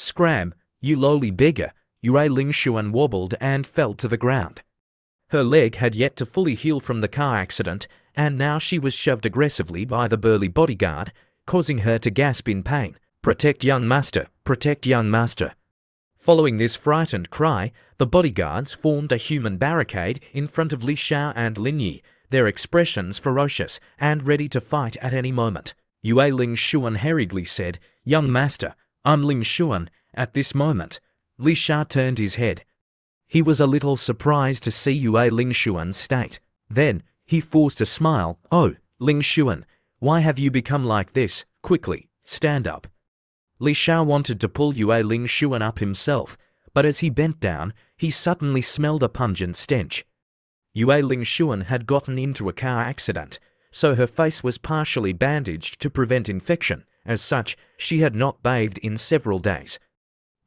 Scram, you lowly beggar, Yue Lingshuan wobbled and fell to the ground. Her leg had yet to fully heal from the car accident, and now she was shoved aggressively by the burly bodyguard, causing her to gasp in pain. "Protect young master! Protect young master!" Following this frightened cry, the bodyguards formed a human barricade in front of Li Xiao and Lin Yi, their expressions ferocious and ready to fight at any moment. Yue Lingshuan hurriedly said, "Young master, I'm Lingshuan." At this moment, Li Xiao turned his head. He was a little surprised to see Yue Lingshuan's state. Then, he forced a smile. "Oh, Lingshuan, why have you become like this? Quickly, stand up." Li Xiao wanted to pull Yue Lingshuan up himself, but as he bent down, he suddenly smelled a pungent stench. Yue Lingshuan had gotten into a car accident, so her face was partially bandaged to prevent infection. As such, she had not bathed in several days.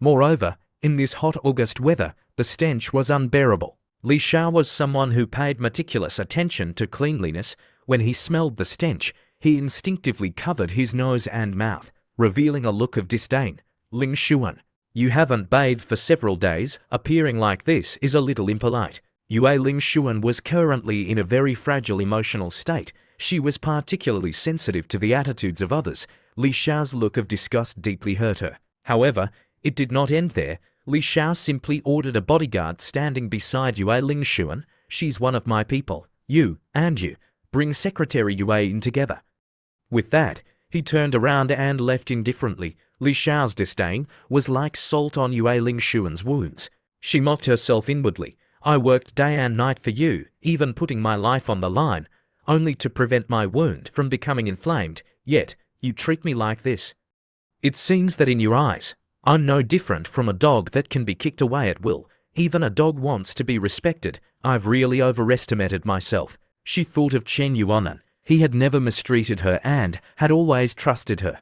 Moreover, in this hot August weather, the stench was unbearable. Li Xiao was someone who paid meticulous attention to cleanliness. When he smelled the stench, he instinctively covered his nose and mouth, revealing a look of disdain. "Lingshuan, you haven't bathed for several days. Appearing like this is a little impolite." Yue Lingshuan was currently in a very fragile emotional state. She was particularly sensitive to the attitudes of others. Li Xiao's look of disgust deeply hurt her. However, it did not end there. Li Xiao simply ordered a bodyguard standing beside Yue Lingshuan. "She's one of my people. You, and you, bring Secretary Yue in together." With that, he turned around and left indifferently. Li Xiao's disdain was like salt on Yue Lingshuan's wounds. She mocked herself inwardly. "I worked day and night for you, even putting my life on the line, only to prevent my wound from becoming inflamed, yet you treat me like this. It seems that in your eyes, I'm no different from a dog that can be kicked away at will. Even a dog wants to be respected. I've really overestimated myself." She thought of Chen Yuanan. He had never mistreated her and had always trusted her.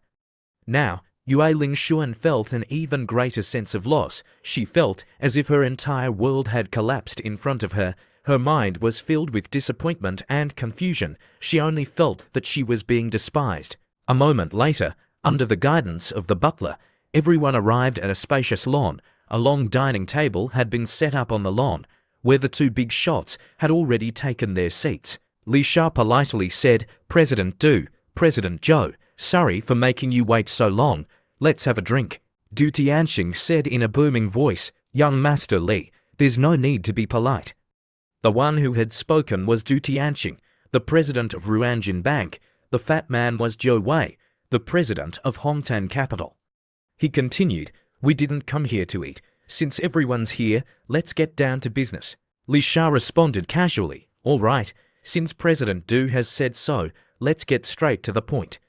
Now, Yue Lingshuan felt an even greater sense of loss. She felt as if her entire world had collapsed in front of her. Her mind was filled with disappointment and confusion. She only felt that she was being despised. A moment later, under the guidance of the butler, everyone arrived at a spacious lawn. A long dining table had been set up on the lawn, where the two big shots had already taken their seats. Li Xiao politely said, "President Du, President Zhou, sorry for making you wait so long. Let's have a drink." Du Tianxing said in a booming voice, "Young Master Li, there's no need to be polite." The one who had spoken was Du Tianxing, the president of Ruanjin Bank. The fat man was Zhou Wei, the president of Hongtan Capital. He continued, "We didn't come here to eat. Since everyone's here, let's get down to business." Li Xiao responded casually, "All right, since President Du has said so, let's get straight to the point."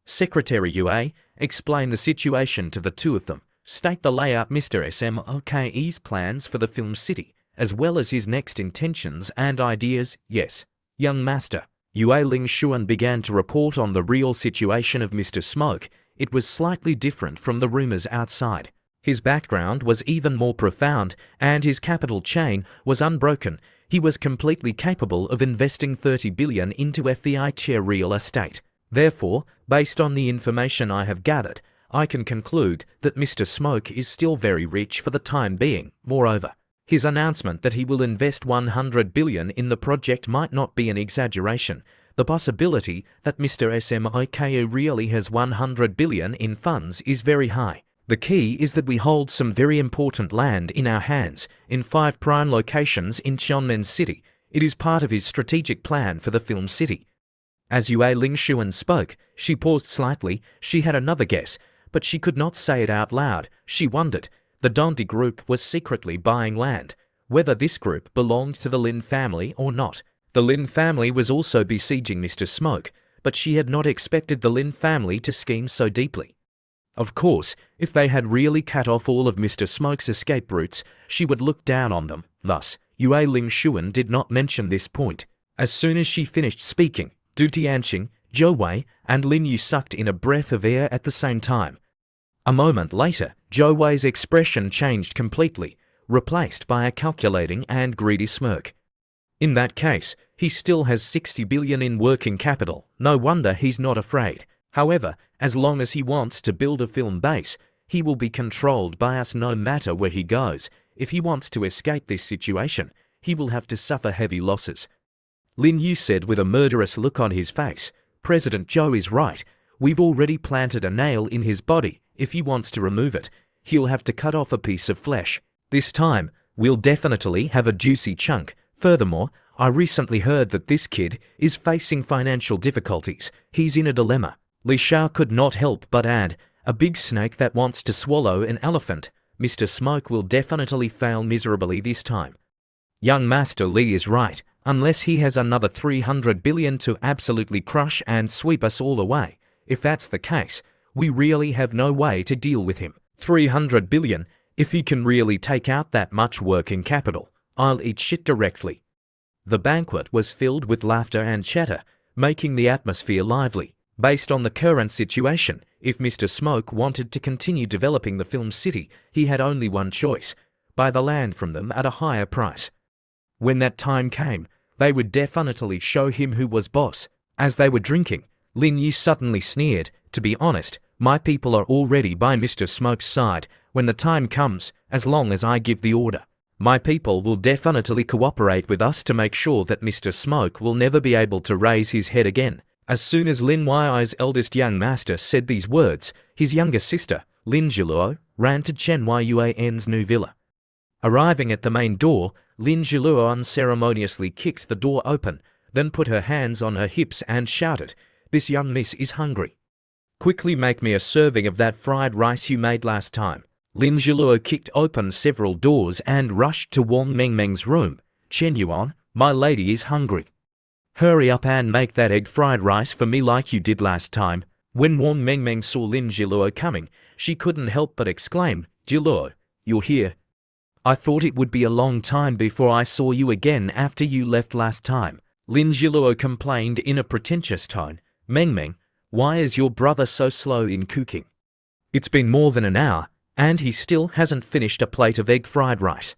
Secretary Yue explained the situation to the two of them. "State the layout Mr. SMOKE's plans for the film city, as well as his next intentions and ideas." "Yes, young master." Yue Lingshuan began to report on the real situation of Mr. Smoke. It was slightly different from the rumors outside. His background was even more profound, and his capital chain was unbroken. He was completely capable of investing 30 billion into FEI real estate. Therefore, based on the information I have gathered, I can conclude that Mr. Smoke is still very rich for the time being. Moreover, his announcement that he will invest 100 billion in the project might not be an exaggeration. The possibility that Mr. SMOKE really has 100 billion in funds is very high. The key is that we hold some very important land in our hands, in 5 prime locations in Xiamen City. It is part of his strategic plan for the film city. As Yue Lingshuan spoke, she paused slightly. She had another guess, but she could not say it out loud. She wondered. The Dondi group was secretly buying land, whether this group belonged to the Lin family or not. The Lin family was also besieging Mr. Smoke, but she had not expected the Lin family to scheme so deeply. Of course, if they had really cut off all of Mr. Smoke's escape routes, she would look down on them. Thus, Yue Lingshuan did not mention this point. As soon as she finished speaking, Du Tianxing, Zhou Wei, and Lin Yu sucked in a breath of air at the same time. A moment later, Zhou Wei's expression changed completely, replaced by a calculating and greedy smirk. In that case, he still has 60 billion in working capital. No wonder he's not afraid. However, as long as he wants to build a film base, He will be controlled by us no matter where he goes. If he wants to escape this situation, he will have to suffer heavy losses. Lin Yu said with a murderous look on his face. President Zhou is right. We've already planted a nail in his body. If he wants to remove it, he'll have to cut off a piece of flesh. This time, we'll definitely have a juicy chunk. Furthermore, I recently heard that this kid is facing financial difficulties. He's in a dilemma. Li Shao could not help but add, a big snake that wants to swallow an elephant. Mr. Smoke will definitely fail miserably this time. Young Master Li is right. Unless he has another 300 billion to absolutely crush and sweep us all away. If that's the case, we really have no way to deal with him. 300 billion, if he can really take out that much working capital, I'll eat shit directly. The banquet was filled with laughter and chatter, making the atmosphere lively. Based on the current situation, if Mr. Smoke wanted to continue developing the film city, he had only one choice: buy the land from them at a higher price. When that time came, they would definitely show him who was boss. As they were drinking, Lin Yu suddenly sneered, "To be honest, my people are already by Mr. Smoke's side. When the time comes, as long as I give the order, my people will definitely cooperate with us to make sure that Mr. Smoke will never be able to raise his head again." As soon as Lin Yui's eldest young master said these words, his younger sister, Lin Zhiluo, ran to Chen Yuan's new villa. Arriving at the main door, Lin Zhiluo unceremoniously kicked the door open, then put her hands on her hips and shouted, "This young miss is hungry. Quickly make me a serving of that fried rice you made last time." Lin Zhiluo kicked open several doors and rushed to Wang Mengmeng's room. "Chen Yuan, my lady is hungry. Hurry up and make that egg fried rice for me like you did last time." When Wang Mengmeng saw Lin Zhiluo coming, she couldn't help but exclaim, "Zhiluo, you're here. I thought it would be a long time before I saw you again after you left last time." Lin Zhiluo complained in a pretentious tone, "Mengmeng, why is your brother so slow in cooking? It's been more than an hour, and he still hasn't finished a plate of egg fried rice."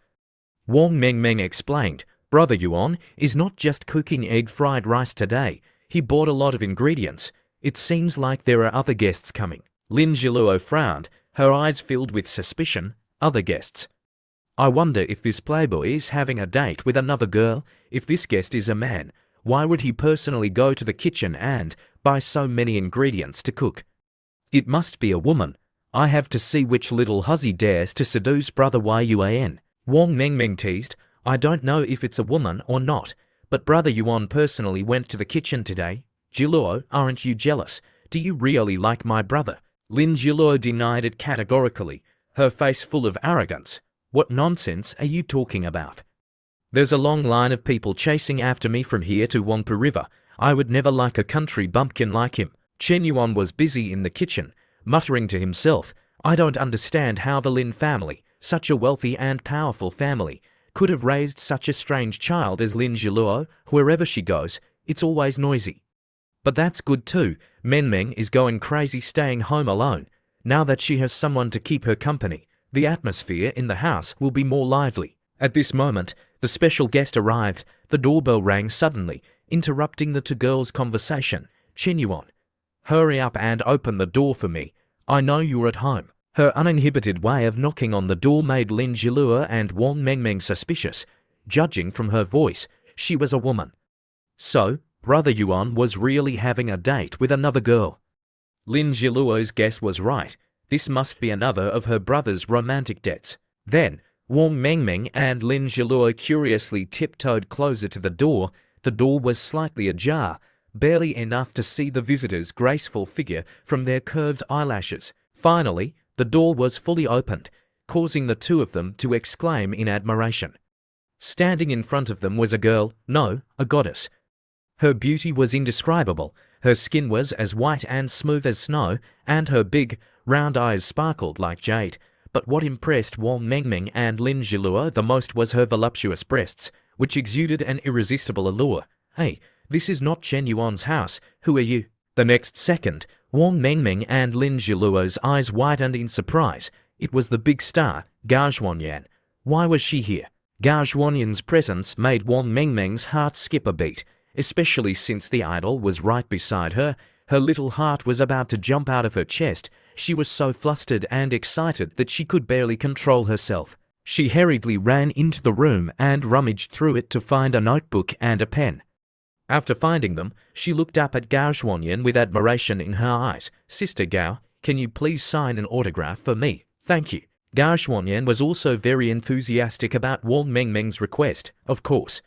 Wang Mengmeng explained, "Brother Yuan is not just cooking egg fried rice today. He bought a lot of ingredients. It seems like there are other guests coming." Lin Zhiluo frowned, her eyes filled with suspicion. "Other guests? I wonder if this playboy is having a date with another girl. If this guest is a man, why would he personally go to the kitchen and buy so many ingredients to cook? It must be a woman. I have to see which little hussy dares to seduce Brother Yuan." Wang Mengmeng teased, "I don't know if it's a woman or not, but Brother Yuan personally went to the kitchen today. Zhiluo, aren't you jealous? Do you really like my brother?" Lin Zhiluo denied it categorically, her face full of arrogance. "What nonsense are you talking about? There's a long line of people chasing after me from here to Wangpu River. I would never like a country bumpkin like him." Chen Yuan was busy in the kitchen, muttering to himself, "I don't understand how the Lin family, such a wealthy and powerful family, could have raised such a strange child as Lin Zhiluo. Wherever she goes, it's always noisy. But that's good too. Mengmeng is going crazy staying home alone. Now that she has someone to keep her company, the atmosphere in the house will be more lively." At this moment, the special guest arrived. The doorbell rang suddenly, interrupting the two girls' conversation. "Chen Yuan, hurry up and open the door for me. I know you're at home." Her uninhibited way of knocking on the door made Lin Zhiluo and Wang Mengmeng suspicious. Judging from her voice, she was a woman. So, Brother Yuan was really having a date with another girl. Lin Zhiluo's guess was right. This must be another of her brother's romantic debts. Then, Wang Mengmeng and Lin Zhiluo curiously tiptoed closer to the door. The door was slightly ajar, barely enough to see the visitor's graceful figure from their curved eyelashes. Finally, the door was fully opened, causing the two of them to exclaim in admiration. Standing in front of them was a girl, no, a goddess. Her beauty was indescribable. Her skin was as white and smooth as snow, and her big, round eyes sparkled like jade. But what impressed Wang Mengmeng and Lin Zhiluo the most was her voluptuous breasts, which exuded an irresistible allure. "Hey, this is not Chen Yuan's house. Who are you?" The next second, Wang Mengmeng and Lin Zhiluo's eyes widened in surprise. It was the big star, Gao Zhuanyan. Why was she here? Gao Zhuanyan's presence made Wang Mengmeng's heart skip a beat, especially since the idol was right beside her. Her little heart was about to jump out of her chest. She was so flustered and excited that she could barely control herself. She hurriedly ran into the room and rummaged through it to find a notebook and a pen. After finding them, she looked up at Gao Xuanyan with admiration in her eyes. "Sister Gao, can you please sign an autograph for me? Thank you." Gao Xuanyan was also very enthusiastic about Wang Mengmeng's request, of course.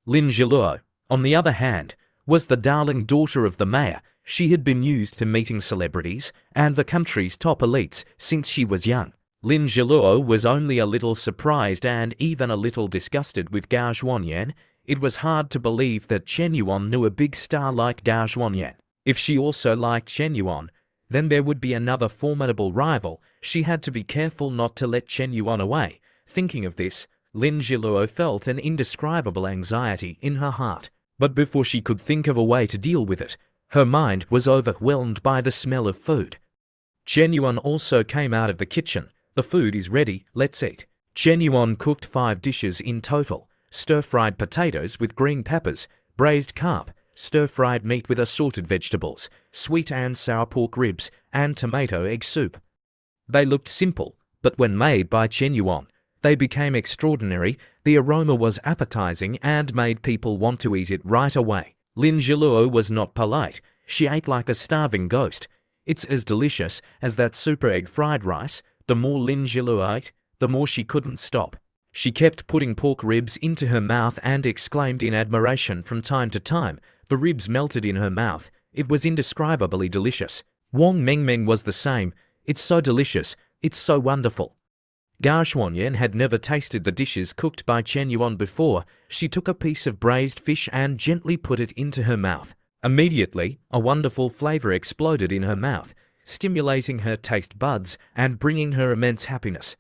Lin Zhiluo, on the other hand, was the darling daughter of the mayor. She had been used to meeting celebrities and the country's top elites since she was young. Lin Zhiluo was only a little surprised and even a little disgusted with Gao Xuanyan. It was hard to believe that Chen Yuan knew a big star like Gao Xuanyan. If she also liked Chen Yuan, then there would be another formidable rival. She had to be careful not to let Chen Yuan away. Thinking of this, Lin Zhiluo felt an indescribable anxiety in her heart. But before she could think of a way to deal with it, her mind was overwhelmed by the smell of food. Chen Yuan also came out of the kitchen. "The food is ready, let's eat." Chen Yuan cooked 5 dishes in total: stir-fried potatoes with green peppers, braised carp, stir-fried meat with assorted vegetables, sweet and sour pork ribs, and tomato egg soup. They looked simple, but when made by Chen Yuan, they became extraordinary. The aroma was appetizing and made people want to eat it right away. Lin Zhiluo was not polite. She ate like a starving ghost. "It's as delicious as that super egg fried rice." The more Lin Zhiluo ate, the more she couldn't stop. She kept putting pork ribs into her mouth and exclaimed in admiration from time to time. The ribs melted in her mouth. It was indescribably delicious. Wang Mengmeng was the same. "It's so delicious. It's so wonderful." Gao Xuanyan had never tasted the dishes cooked by Chen Yuan before. She took a piece of braised fish and gently put it into her mouth. Immediately, a wonderful flavor exploded in her mouth, stimulating her taste buds and bringing her immense happiness.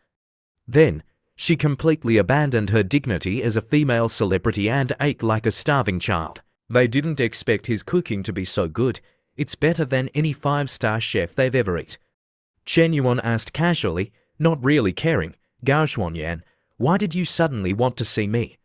Then, she completely abandoned her dignity as a female celebrity and ate like a starving child. They didn't expect his cooking to be so good. "It's better than any 5-star chef they've ever eaten." Chen Yuan asked casually, not really caring. "Gao Xuanyan, why did you suddenly want to see me?"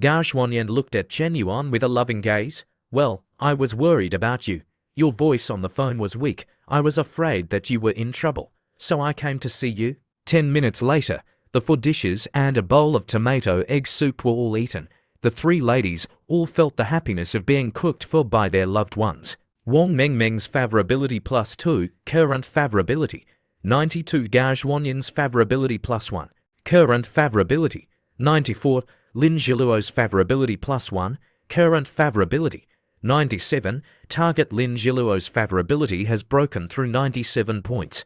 Gao Xuanyan looked at Chen Yuan with a loving gaze. "Well, I was worried about you. Your voice on the phone was weak. I was afraid that you were in trouble, so I came to see you." 10 minutes later, the 4 dishes and a bowl of tomato egg soup were all eaten. The 3 ladies all felt the happiness of being cooked for by their loved ones. Wang Mengmeng's favorability +2, current favorability 92. Gao Xuanyan's favorability +1, current favorability 94. Lin Zhiluo's favorability +1, current favorability 97. Target Lin Zhiluo's favorability has broken through 97 points.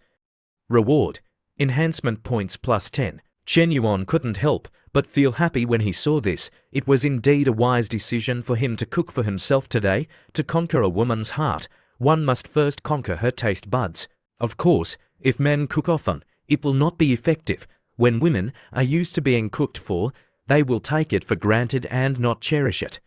Reward: enhancement points +10. Chen Yuan couldn't help but feel happy when he saw this. It was indeed a wise decision for him to cook for himself today. To conquer a woman's heart, one must first conquer her taste buds. Of course, if men cook often, it will not be effective. When women are used to being cooked for, they will take it for granted and not cherish it.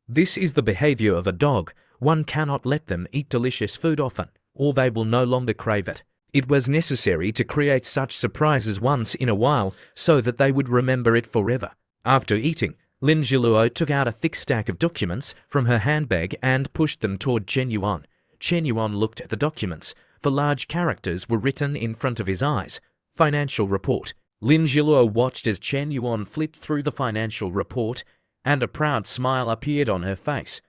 This is the behavior of a dog. One cannot let them eat delicious food often, or they will no longer crave it. It was necessary to create such surprises once in a while so that they would remember it forever. After eating, Lin Zhiluo took out a thick stack of documents from her handbag and pushed them toward Chen Yuan. Chen Yuan looked at the documents. For large characters were written in front of his eyes. Financial report. Lin Zhiluo watched as Chen Yuan flipped through the financial report, and a proud smile appeared on her face.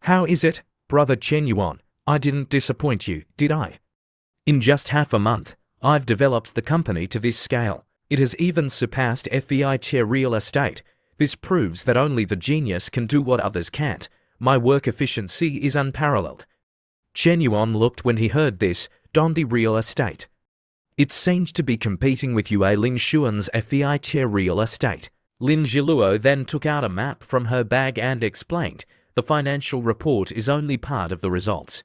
"How is it, brother Chen Yuan? I didn't disappoint you, did I? In just half a month, I've developed the company to this scale. It has even surpassed FEI real estate. This proves that only the genius can do what others can't. My work efficiency is unparalleled." Chen Yuan looked when he heard this. Dondi real estate. It seemed to be competing with Yue Lingshuan's FEI real estate. Lin Zhiluo then took out a map from her bag and explained, "The financial report is only part of the results.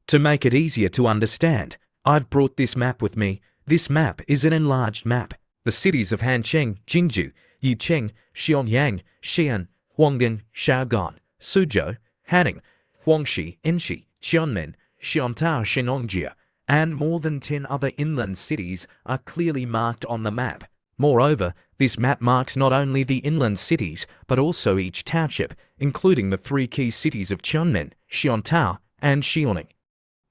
To make it easier to understand, I've brought this map with me. This map is an enlarged map. The cities of Hancheng, Jingju, Yicheng, Xianyang, Xi'an, Huanggang, Shaogan, Suzhou, Hanning, Huangshi, Enshi, Qianmen, Xiantao, Shenongjia, and more than 10 other inland cities are clearly marked on the map. Moreover, this map marks not only the inland cities, but also each township, including the 3 key cities of Qianmen, Xiantao, and Xiaoning.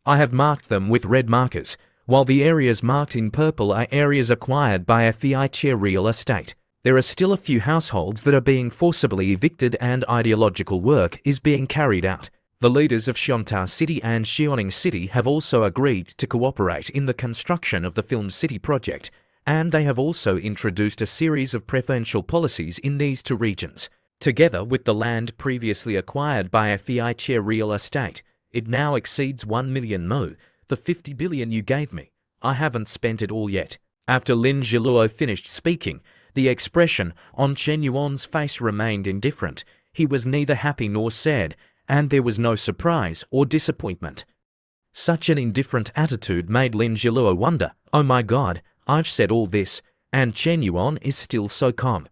I have marked them with red markers. while the areas marked in purple are areas acquired by a fiat real estate. There are still a few households that are being forcibly evicted and ideological work is being carried out. The leaders of Xiantao City and Xiaoning City have also agreed to cooperate in the construction of the Film City project, and they have also introduced a series of preferential policies in these two regions. Together with the land previously acquired by a fiat real estate, it now exceeds 1 million mo, the 50 billion you gave me. I haven't spent it all yet. After Lin Zhiluo finished speaking, the expression on Chen Yuan's face remained indifferent. He was neither happy nor sad, and there was no surprise or disappointment. Such an indifferent attitude made Lin Zhiluo wonder, oh my god, I've said all this, and Chen Yuan is still so calm.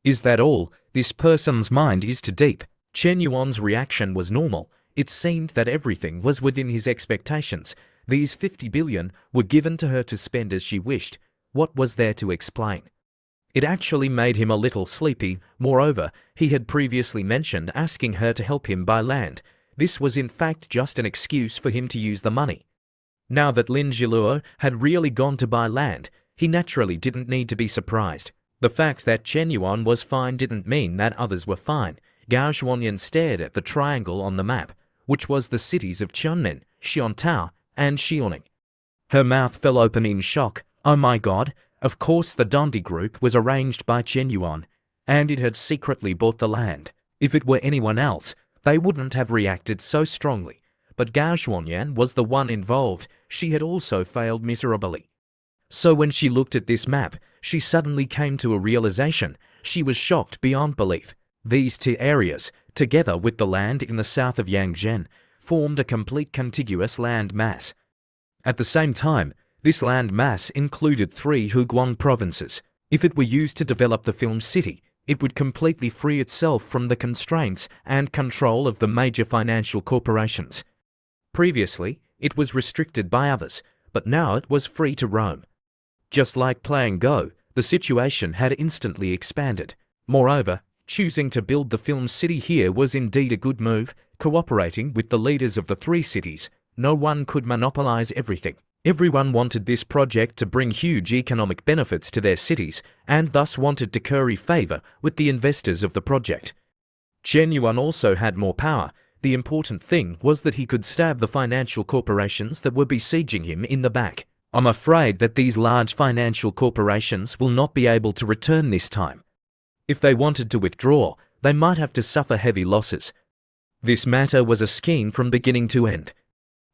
Is that all? This person's mind is too deep. Chen Yuan's reaction was normal. It seemed that everything was within his expectations. These 50 billion were given to her to spend as she wished. What was there to explain? It actually made him a little sleepy. Moreover, he had previously mentioned asking her to help him buy land. This was in fact just an excuse for him to use the money. Now that Lin Zhiluo had really gone to buy land, he naturally didn't need to be surprised. The fact that Chen Yuan was fine didn't mean that others were fine. Gao Xuanyan stared at the triangle on the map, which was the cities of Chunmin, Xiantao, and Xiaoning. Her mouth fell open in shock. Oh my god! Of course the Dondi group was arranged by Chen Yuan, and it had secretly bought the land. If it were anyone else, they wouldn't have reacted so strongly. But Gao Xuanyan was the one involved. She had also failed miserably. So when she looked at this map, she suddenly came to a realization. She was shocked beyond belief. These two areas, together with the land in the south of Yangzhen, formed a complete contiguous land mass. At the same time, this land mass included 3 Huguang provinces. If it were used to develop the film city, it would completely free itself from the constraints and control of the major financial corporations. Previously, it was restricted by others, but now it was free to roam. Just like playing Go, the situation had instantly expanded. Moreover, choosing to build the film city here was indeed a good move. Cooperating with the leaders of the 3 cities, no one could monopolize everything. Everyone wanted this project to bring huge economic benefits to their cities and thus wanted to curry favor with the investors of the project. Chen Yuan also had more power. The important thing was that he could stab the financial corporations that were besieging him in the back. I'm afraid that these large financial corporations will not be able to return this time. If they wanted to withdraw, they might have to suffer heavy losses. This matter was a scheme from beginning to end.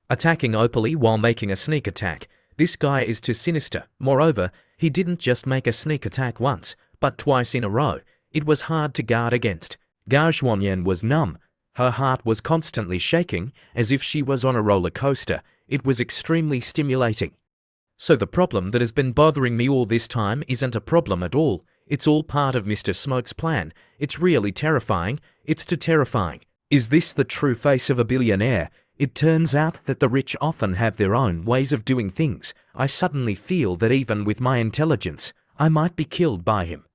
Attacking openly while making a sneak attack. This guy is too sinister. Moreover, he didn't just make a sneak attack once, but twice in a row. It was hard to guard against. Gao Xuanyan was numb. Her heart was constantly shaking, as if she was on a roller coaster. It was extremely stimulating. So the problem that has been bothering me all this time isn't a problem at all. It's all part of Mr. Smoke's plan. It's really terrifying. It's too terrifying. Is this the true face of a billionaire? It turns out that the rich often have their own ways of doing things. I suddenly feel that even with my intelligence, I might be killed by him.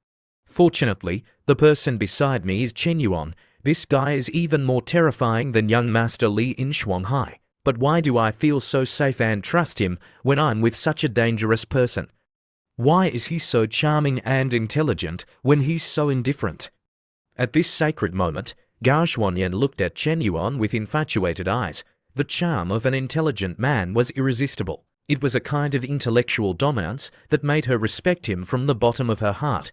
Fortunately, the person beside me is Chen Yuan. This guy is even more terrifying than young Master Li in Shanghai. But why do I feel so safe and trust him when I'm with such a dangerous person? Why is he so charming and intelligent when he's so indifferent? At this sacred moment, Gao Xuanyan looked at Chen Yuan with infatuated eyes. The charm of an intelligent man was irresistible. It was a kind of intellectual dominance that made her respect him from the bottom of her heart.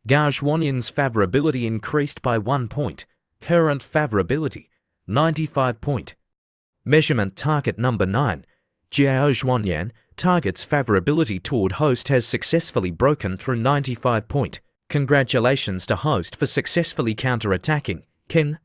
Gao Xuanyan's favorability increased by 1 point. Current favorability, 95 point. Measurement target number 9. Gao Xuanyan, target's favorability toward host has successfully broken through 95 point. Congratulations to host for successfully counter-attacking. Ken.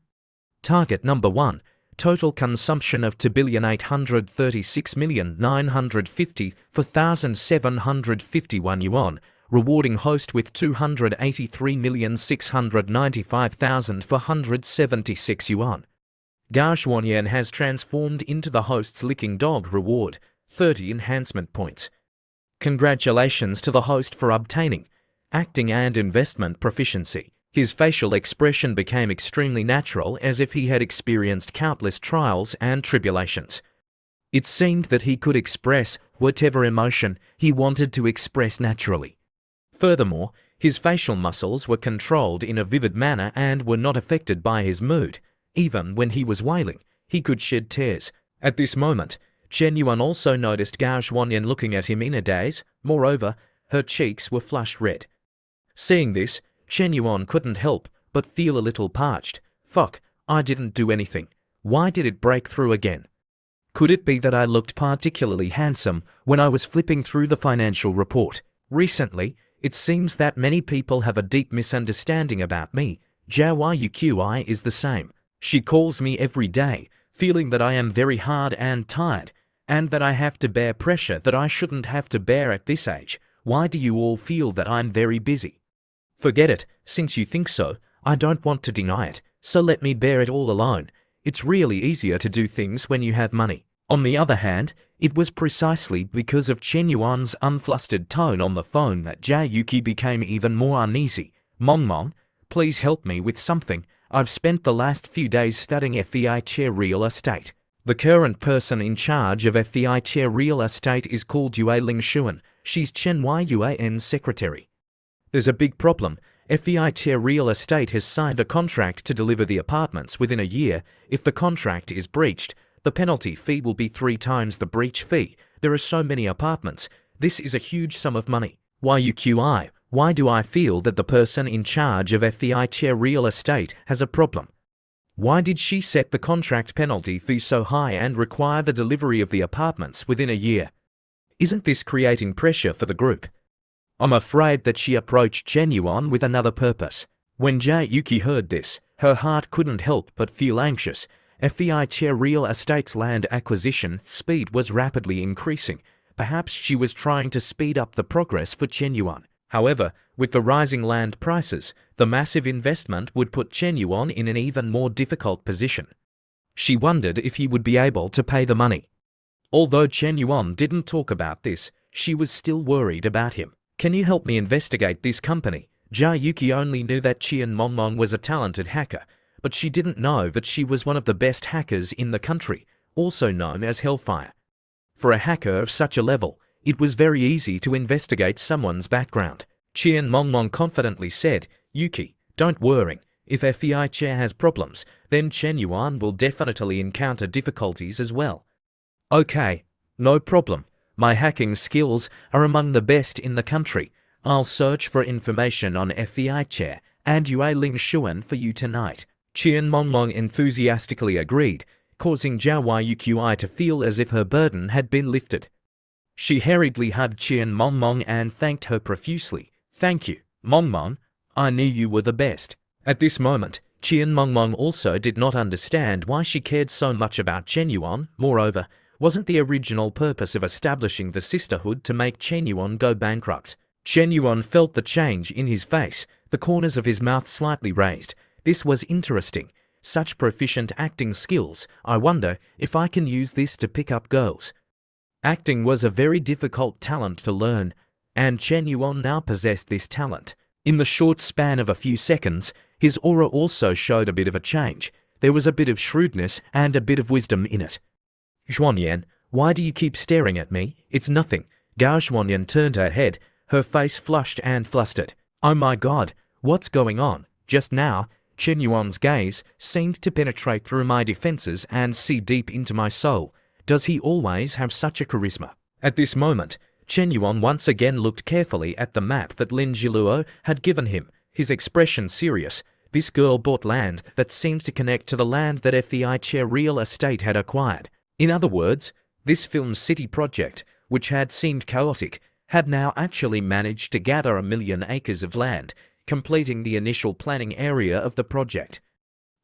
Target number 1. Total consumption of 2,836,950,4,751 yuan, rewarding host with 283,695,476 yuan. Gao Xuanyan has transformed into the host's licking dog reward, 30 enhancement points. Congratulations to the host for obtaining acting and investment proficiency. His facial expression became extremely natural, as if he had experienced countless trials and tribulations. It seemed that he could express whatever emotion he wanted to express naturally. Furthermore, his facial muscles were controlled in a vivid manner and were not affected by his mood. Even when he was wailing, he could shed tears. At this moment, Chen Yuan also noticed Gao Xuanyan looking at him in a daze. Moreover, her cheeks were flushed red. Seeing this, Chen Yuan couldn't help but feel a little parched. Fuck, I didn't do anything. Why did it break through again? Could it be that I looked particularly handsome when I was flipping through the financial report? Recently, it seems that many people have a deep misunderstanding about me. Zhao Yuqi is the same. She calls me every day, feeling that I am very hard and tired, and that I have to bear pressure that I shouldn't have to bear at this age. Why do you all feel that I'm very busy? Forget it, since you think so, I don't want to deny it, so let me bear it all alone. It's really easier to do things when you have money. On the other hand, it was precisely because of Chen Yuan's unflustered tone on the phone that Zhao Yuqi became even more uneasy. Mong, please help me with something. I've spent the last few days studying FEI Chair Real Estate. The current person in charge of FEI Chair Real Estate is called Yue Lingshuan. She's Chen Yuan's secretary. There's a big problem. FEI Chair Real Estate has signed a contract to deliver the apartments within a year. If the contract is breached, the penalty fee will be 3 times the breach fee. There are so many apartments. This is a huge sum of money. Why do I feel that the person in charge of FEI Chair Real Estate has a problem? Why did she set the contract penalty fee so high and require the delivery of the apartments within a year? Isn't this creating pressure for the group? I'm afraid that she approached Chen Yuan with another purpose. When Zhao Yuqi heard this, her heart couldn't help but feel anxious. FEI Chair Real Estate's land acquisition speed was rapidly increasing. Perhaps she was trying to speed up the progress for Chen Yuan. However, with the rising land prices, the massive investment would put Chen Yuan in an even more difficult position. She wondered if he would be able to pay the money. Although Chen Yuan didn't talk about this, she was still worried about him. Can you help me investigate this company? Zhao Yuqi only knew that Qian Mongmong was a talented hacker, but she didn't know that she was one of the best hackers in the country, also known as Hellfire. For a hacker of such a level, it was very easy to investigate someone's background. Qian Mongmong confidently said, Yuqi, don't worry. If FEI Chair has problems, then Chen Yuan will definitely encounter difficulties as well. Okay, no problem. My hacking skills are among the best in the country. I'll search for information on FEI Chair and Yue Lingshuan for you tonight. Qian Mongmong enthusiastically agreed, causing Zhao Yuqi to feel as if her burden had been lifted. She hurriedly hugged Qian Mongmong and thanked her profusely. Thank you, Mongmong. I knew you were the best. At this moment, Qian Mongmong also did not understand why she cared so much about Chen Yuan. Moreover, wasn't the original purpose of establishing the sisterhood to make Chen Yuan go bankrupt? Chen Yuan felt the change in his face, the corners of his mouth slightly raised. This was interesting. Such proficient acting skills. I wonder if I can use this to pick up girls. Acting was a very difficult talent to learn, and Chen Yuan now possessed this talent. In the short span of a few seconds, his aura also showed a bit of a change. There was a bit of shrewdness and a bit of wisdom in it. Xuanyan, why do you keep staring at me? It's nothing. Gao Xuanyan turned her head, her face flushed and flustered. Oh my god, what's going on? Just now, Chen Yuan's gaze seemed to penetrate through my defenses and see deep into my soul. Does he always have such a charisma? At this moment, Chen Yuan once again looked carefully at the map that Lin Jiluo had given him, his expression serious. This girl bought land that seemed to connect to the land that FEI Chair Real Estate had acquired. In other words, this film city project, which had seemed chaotic, had now actually managed to gather 1 million acres of land, completing the initial planning area of the project.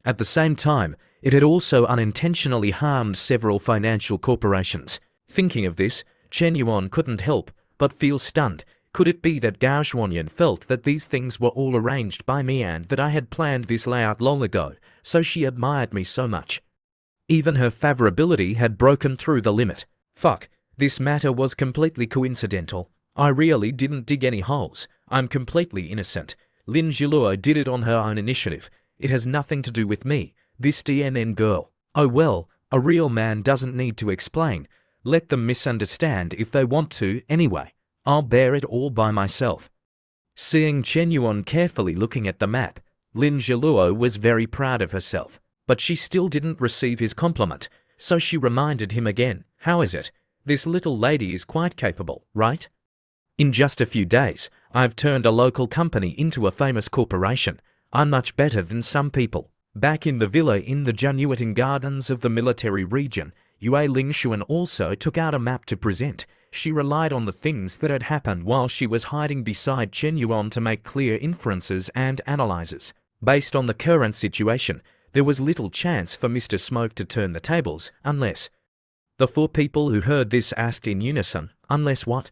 At the same time, it had also unintentionally harmed several financial corporations. Thinking of this, Chen Yuan couldn't help but feel stunned. Could it be that Gao Xuanyan felt that these things were all arranged by me and that I had planned this layout long ago, so she admired me so much? Even her favorability had broken through the limit. Fuck, this matter was completely coincidental. I really didn't dig any holes. I'm completely innocent. Lin Jiluo did it on her own initiative. It has nothing to do with me, this DMN girl. Oh well, A real man doesn't need to explain. Let them misunderstand if they want to anyway. I'll bear it all by myself. Seeing Chen Yuan carefully looking at the map, Lin Zhiluo was very proud of herself. But she still didn't receive his compliment, so she reminded him again. How is it? This little lady is quite capable, right? In just a few days, I've turned a local company into a famous corporation. I'm much better than some people. Back in the villa in the Jianyueting Gardens of the military region, Yue Lingshuan also took out a map to present. She relied on the things that had happened while she was hiding beside Chen Yuan to make clear inferences and analyses. Based on the current situation, there was little chance for Mr. Smoke to turn the tables, unless… The four people who heard this asked in unison, unless what?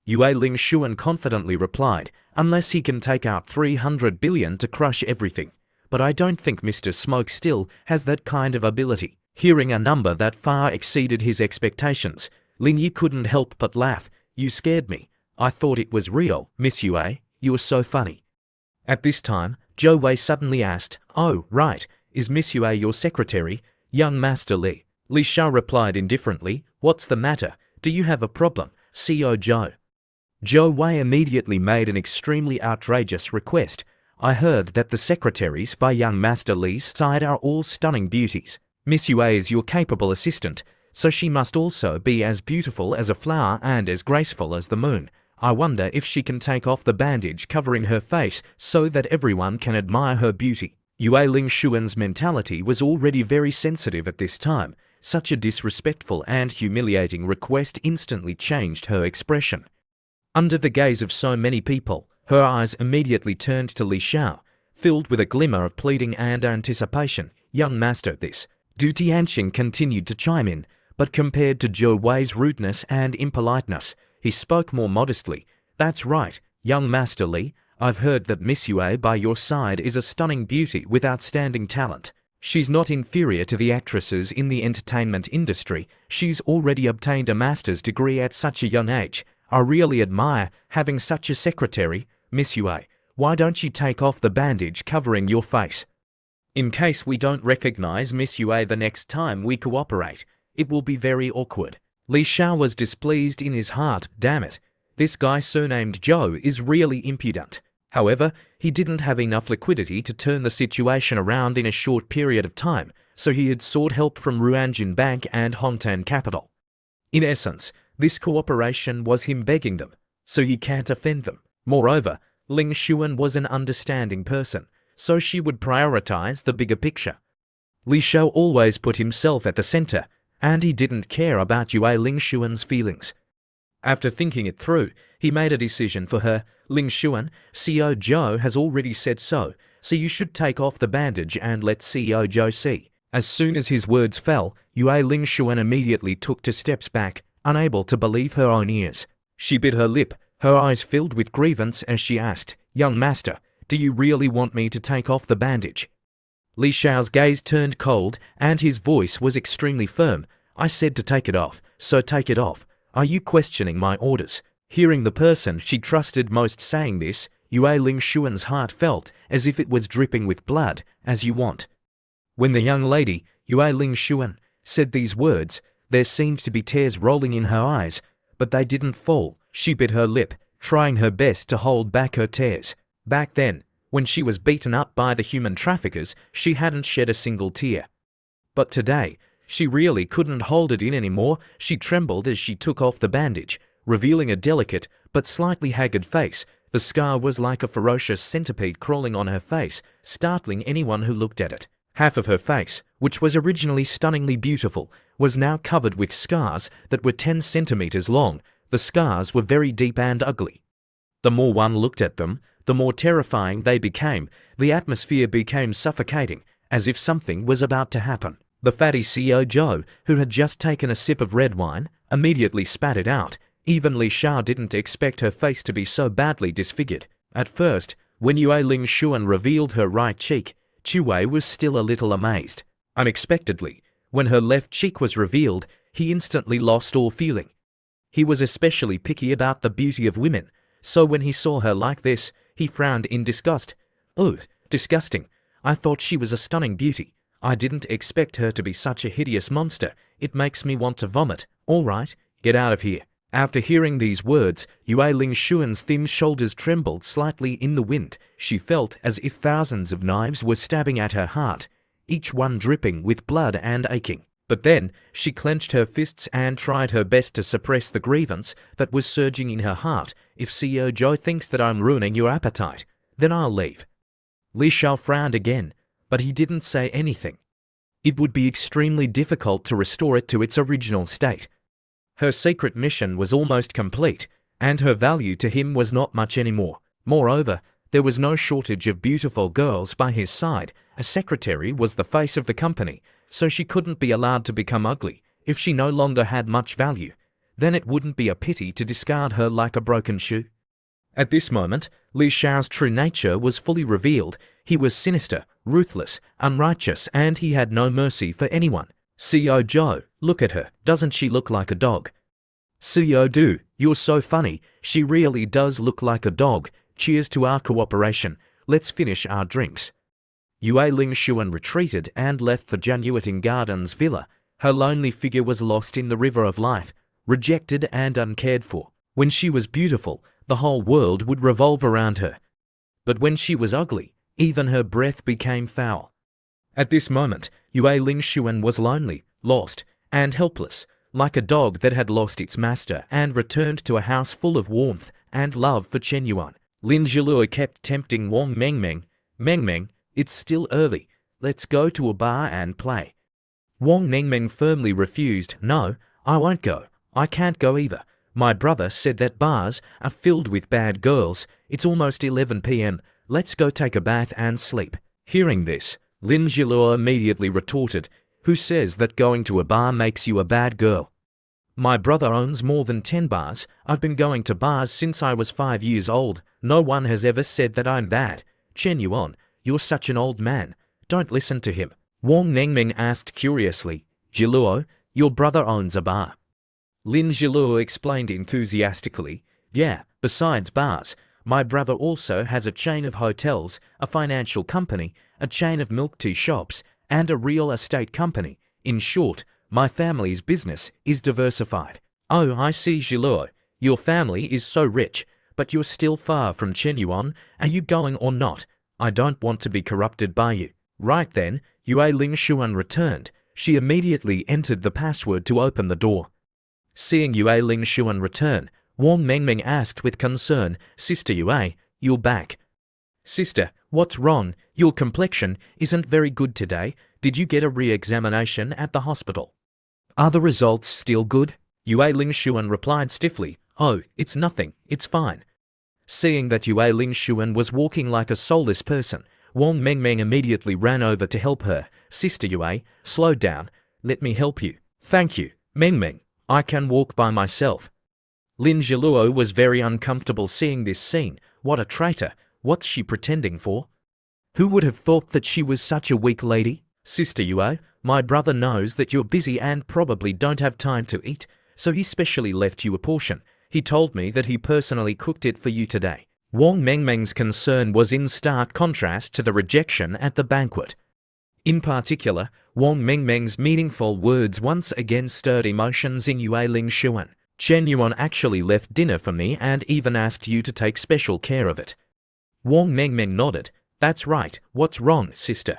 Yue Lingshuan confidently replied, unless he can take out 300 billion to crush everything. But I don't think Mr. Smoke still has that kind of ability. Hearing a number that far exceeded his expectations, Lin Yi couldn't help but laugh. You scared me. I thought it was real, Miss Yue. You were so funny. At this time, Zhou Wei suddenly asked, oh, right, is Miss Yue your secretary? Young Master Li. Li Sha replied indifferently, what's the matter? Do you have a problem, CEO Zhou? Zhou Wei immediately made an extremely outrageous request. I heard that the secretaries by young Master Li's side are all stunning beauties. Miss Yue is your capable assistant, so she must also be as beautiful as a flower and as graceful as the moon. I wonder if she can take off the bandage covering her face so that everyone can admire her beauty. Yue Lingshuan's mentality was already very sensitive at this time. Such a disrespectful and humiliating request instantly changed her expression. Under the gaze of so many people, her eyes immediately turned to Li Xiao, filled with a glimmer of pleading and anticipation. Young master, this. Du Tianqing continued to chime in, but compared to Zhou Wei's rudeness and impoliteness, he spoke more modestly. That's right, young Master Li. I've heard that Miss Yue by your side is a stunning beauty with outstanding talent. She's not inferior to the actresses in the entertainment industry. She's already obtained a master's degree at such a young age. I really admire having such a secretary. Miss Yue, why don't you take off the bandage covering your face? In case we don't recognize Miss Yue the next time we cooperate, it will be very awkward. Li Xiao was displeased in his heart. Damn it, this guy surnamed Zhou is really impudent. However, he didn't have enough liquidity to turn the situation around in a short period of time, so he had sought help from Ruanjin Bank and Hongtan Capital. In essence, this cooperation was him begging them, so he can't offend them. Moreover, Ling Xuan was an understanding person, so she would prioritize the bigger picture. Li Shao always put himself at the center, and he didn't care about Yue Lingshuan's feelings. After thinking it through, he made a decision for her. Lingshuan, CEO Zhou has already said so you should take off the bandage and let CEO Zhou see. As soon as his words fell, Yue Lingshuan immediately took 2 steps back, unable to believe her own ears. She bit her lip, her eyes filled with grievance as she asked, young master, do you really want me to take off the bandage? Li Shao's gaze turned cold and his voice was extremely firm. I said to take it off, so take it off. Are you questioning my orders? Hearing the person she trusted most saying this, Yue Lingshuan's heart felt as if it was dripping with blood. As you want. When the young lady, Yue Lingshuan, said these words, there seemed to be tears rolling in her eyes, but they didn't fall. She bit her lip, trying her best to hold back her tears. Back then, when she was beaten up by the human traffickers, she hadn't shed a single tear. But today, she really couldn't hold it in anymore. She trembled as she took off the bandage, revealing a delicate but slightly haggard face. The scar was like a ferocious centipede crawling on her face, startling anyone who looked at it. Half of her face, which was originally stunningly beautiful, was now covered with scars that were 10 centimeters long. The scars were very deep and ugly. The more one looked at them, the more terrifying they became. The atmosphere became suffocating, as if something was about to happen. The fatty CEO Zhou, who had just taken a sip of red wine, immediately spat it out. Even Li Shao didn't expect her face to be so badly disfigured. At first, when Yue Lingshuan revealed her right cheek, Chu Wei was still a little amazed. Unexpectedly, when her left cheek was revealed, he instantly lost all feeling. He was especially picky about the beauty of women, so when he saw her like this, he frowned in disgust. Oh, disgusting. I thought she was a stunning beauty. I didn't expect her to be such a hideous monster. It makes me want to vomit. All right, get out of here. After hearing these words, Yue Lingshuan's thin shoulders trembled slightly in the wind. She felt as if thousands of knives were stabbing at her heart, each one dripping with blood and aching. But then, she clenched her fists and tried her best to suppress the grievance that was surging in her heart. If CEO Zhou thinks that I'm ruining your appetite, then I'll leave. Li Shao frowned again, but he didn't say anything. It would be extremely difficult to restore it to its original state. Her secret mission was almost complete, and her value to him was not much anymore. Moreover, there was no shortage of beautiful girls by his side. A secretary was the face of the company, so she couldn't be allowed to become ugly. If she no longer had much value, then it wouldn't be a pity to discard her like a broken shoe. At this moment, Li Shao's true nature was fully revealed. He was sinister, ruthless, unrighteous, and he had no mercy for anyone. CEO Zhou, look at her. Doesn't she look like a dog? CEO Du, you're so funny. She really does look like a dog. Cheers to our cooperation. Let's finish our drinks. Yue Lingshuan retreated and left the Jianyueting Gardens villa. Her lonely figure was lost in the river of life, rejected and uncared for. When she was beautiful, the whole world would revolve around her. But when she was ugly, even her breath became foul. At this moment, Yue Lingshuan was lonely, lost, and helpless, like a dog that had lost its master and returned to a house full of warmth and love for Chen Yuan. Lin Zhiluo kept tempting Wang Mengmeng. Mengmeng, it's still early. Let's go to a bar and play. Wang Mengmeng firmly refused. No, I won't go. I can't go either. My brother said that bars are filled with bad girls. It's almost 11 p.m. Let's go take a bath and sleep. Hearing this, Lin Zhiluo immediately retorted, who says that going to a bar makes you a bad girl? My brother owns more than 10 bars. I've been going to bars since I was 5 years old. No one has ever said that I'm bad. Chen Yuan, you're such an old man. Don't listen to him. Wang Mengmeng asked curiously, Zhiluo, your brother owns a bar. Lin Zhiluo explained enthusiastically, yeah, besides bars, my brother also has a chain of hotels, a financial company, a chain of milk tea shops, and a real estate company. In short, my family's business is diversified. Oh, I see, Zhiluo. Your family is so rich, but you're still far from Chen Yuan. Are you going or not? I don't want to be corrupted by you. Right then, Yue Lingshuan returned. She immediately entered the password to open the door. Seeing Yue Lingshuan return, Wang Mengmeng asked with concern, Sister Yue, you're back. Sister, what's wrong? Your complexion isn't very good today. Did you get a re-examination at the hospital? Are the results still good? Yue Lingshuan replied stiffly, oh, it's nothing, it's fine. Seeing that Yue Lingshuan was walking like a soulless person, Wang Mengmeng immediately ran over to help her. Sister Yue, slow down. Let me help you. Thank you, Mengmeng. I can walk by myself. Lin Zhiluo was very uncomfortable seeing this scene. What a traitor. What's she pretending for? Who would have thought that she was such a weak lady? Sister Yue, my brother knows that you're busy and probably don't have time to eat, so he specially left you a portion. He told me that he personally cooked it for you today. Wang Mengmeng's concern was in stark contrast to the rejection at the banquet. In particular, Wang Mengmeng's meaningful words once again stirred emotions in Yue Lingshuan. Chen Yuan actually left dinner for me and even asked you to take special care of it. Wang Mengmeng nodded. That's right. What's wrong, sister?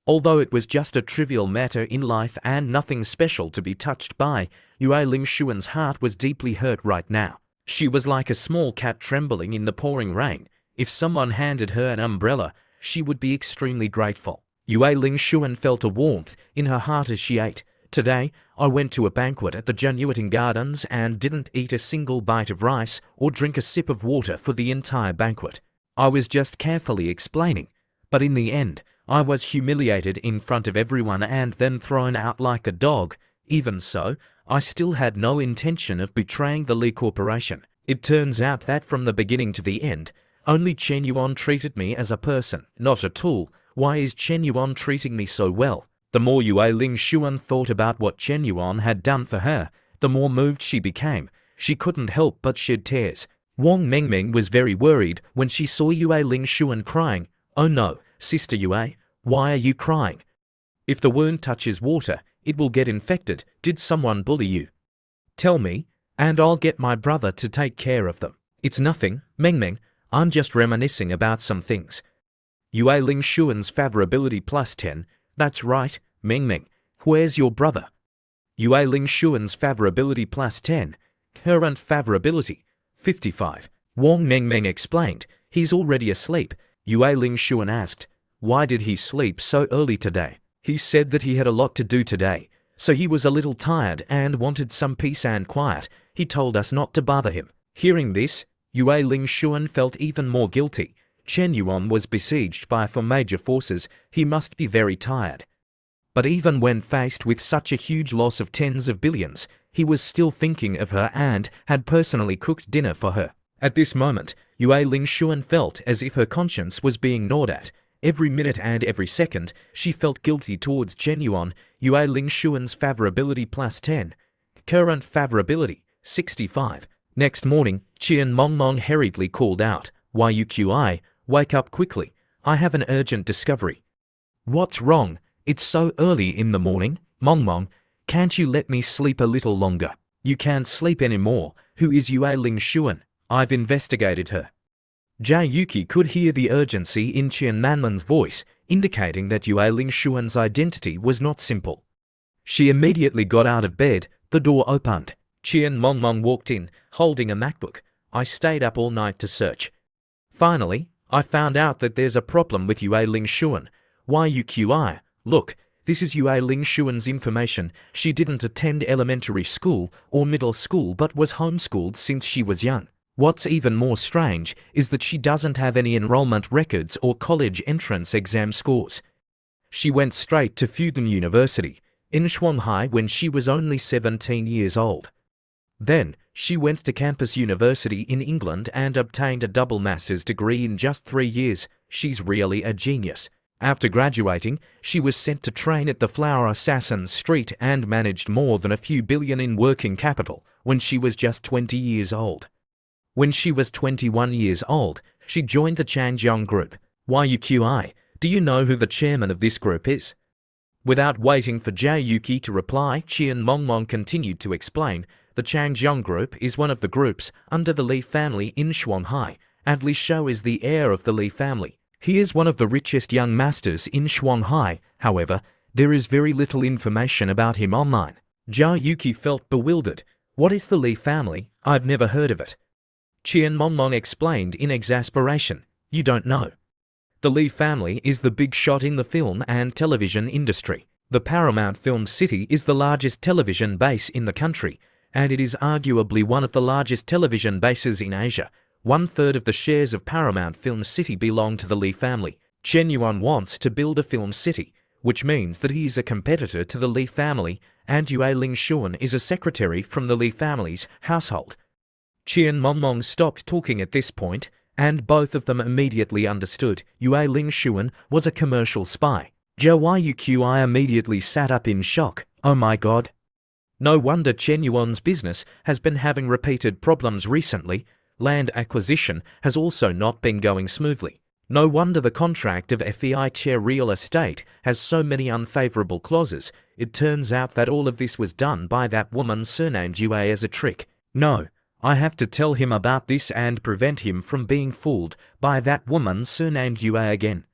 Although it was just a trivial matter in life and nothing special to be touched by, Yue Lingshuan's heart was deeply hurt right now. She was like a small cat trembling in the pouring rain. If someone handed her an umbrella, she would be extremely grateful. Yue Lingshuan felt a warmth in her heart as she ate. Today, I went to a banquet at the Jianyueting Gardens and didn't eat a single bite of rice or drink a sip of water for the entire banquet. I was just carefully explaining, but in the end, I was humiliated in front of everyone and then thrown out like a dog. Even so, I still had no intention of betraying the Li Corporation. It turns out that from the beginning to the end, only Chen Yuan treated me as a person, not a tool. Why is Chen Yuan treating me so well? The more Yue Lingshuan thought about what Chen Yuan had done for her, the more moved she became. She couldn't help but shed tears. Wang Mengmeng was very worried when she saw Yue Lingshuan crying. Oh no, Sister Yue, why are you crying? If the wound touches water, it will get infected. Did someone bully you? Tell me, and I'll get my brother to take care of them. It's nothing, Meng Meng. I'm just reminiscing about some things. Yue Ling Xuan's favorability plus 10. That's right, Meng Meng. Where's your brother? Yue Ling Xuan's favorability plus 10. Current favorability, 55. Wang Meng Meng explained, he's already asleep. Yue Ling Xuan asked, why did he sleep so early today? He said that he had a lot to do today, so he was a little tired and wanted some peace and quiet. He told us not to bother him. Hearing this, Yue Ling Xuan felt even more guilty. Chen Yuan was besieged by 4 major forces. He must be very tired. But even when faced with such a huge loss of tens of billions, he was still thinking of her and had personally cooked dinner for her. At this moment, Yue Ling Xuan felt as if her conscience was being gnawed at. Every minute and every second, she felt guilty towards Chen Yuan. Yue Ling Xuan's favorability plus 10. Current favorability, 65. Next morning, Qian Mongmong hurriedly called out, Yuqi, wake up quickly. I have an urgent discovery. What's wrong? It's so early in the morning. Mongmong, can't you let me sleep a little longer? You can't sleep anymore. Who is Yue Ling Xuan? I've investigated her. Jia Yuki could hear the urgency in Qian Manman's voice, indicating that Yue Ling Xuan's identity was not simple. She immediately got out of bed. The door opened. Qian Mongmong walked in, holding a MacBook. I stayed up all night to search. Finally, I found out that there's a problem with Yue Ling Xuan. Yuqi, look, this is Yue Ling Xuan's information. She didn't attend elementary school or middle school but was homeschooled since she was young. What's even more strange is that she doesn't have any enrollment records or college entrance exam scores. She went straight to Fudan University in Shanghai when she was only 17 years old. Then, she went to Campus University in England and obtained a double master's degree in just 3 years. She's really a genius. After graduating, she was sent to train at the Flower Assassin Street and managed more than a few billion in working capital when she was just 20 years old. When she was 21 years old, she joined the Changjiang Group. Yuqi, do you know who the chairman of this group is? Without waiting for Jia Yuki to reply, Qian Mongmong continued to explain, the Changjiang Group is one of the groups under the Li family in Shanghai, and Li Shou is the heir of the Li family. He is one of the richest young masters in Shanghai. However, there is very little information about him online. Jia Yuki felt bewildered. What is the Li family? I've never heard of it. Qian Mongmong explained in exasperation, you don't know. The Li family is the big shot in the film and television industry. The Paramount Film City is the largest television base in the country, and it is arguably one of the largest television bases in Asia. 1/3 of the shares of Paramount Film City belong to the Li family. Chen Yuan wants to build a film city, which means that he is a competitor to the Li family, and Yue Ling Xuan is a secretary from the Li family's household. Qian Mongmong stopped talking at this point, and both of them immediately understood Yue Ling Xuan was a commercial spy. Zhou Yuqi immediately sat up in shock. Oh my god. No wonder Chen Yuan's business has been having repeated problems recently. Land acquisition has also not been going smoothly. No wonder the contract of FEI Chair Real Estate has so many unfavorable clauses. It turns out that all of this was done by that woman surnamed Yue as a trick. No. I have to tell him about this and prevent him from being fooled by that woman surnamed Yue again.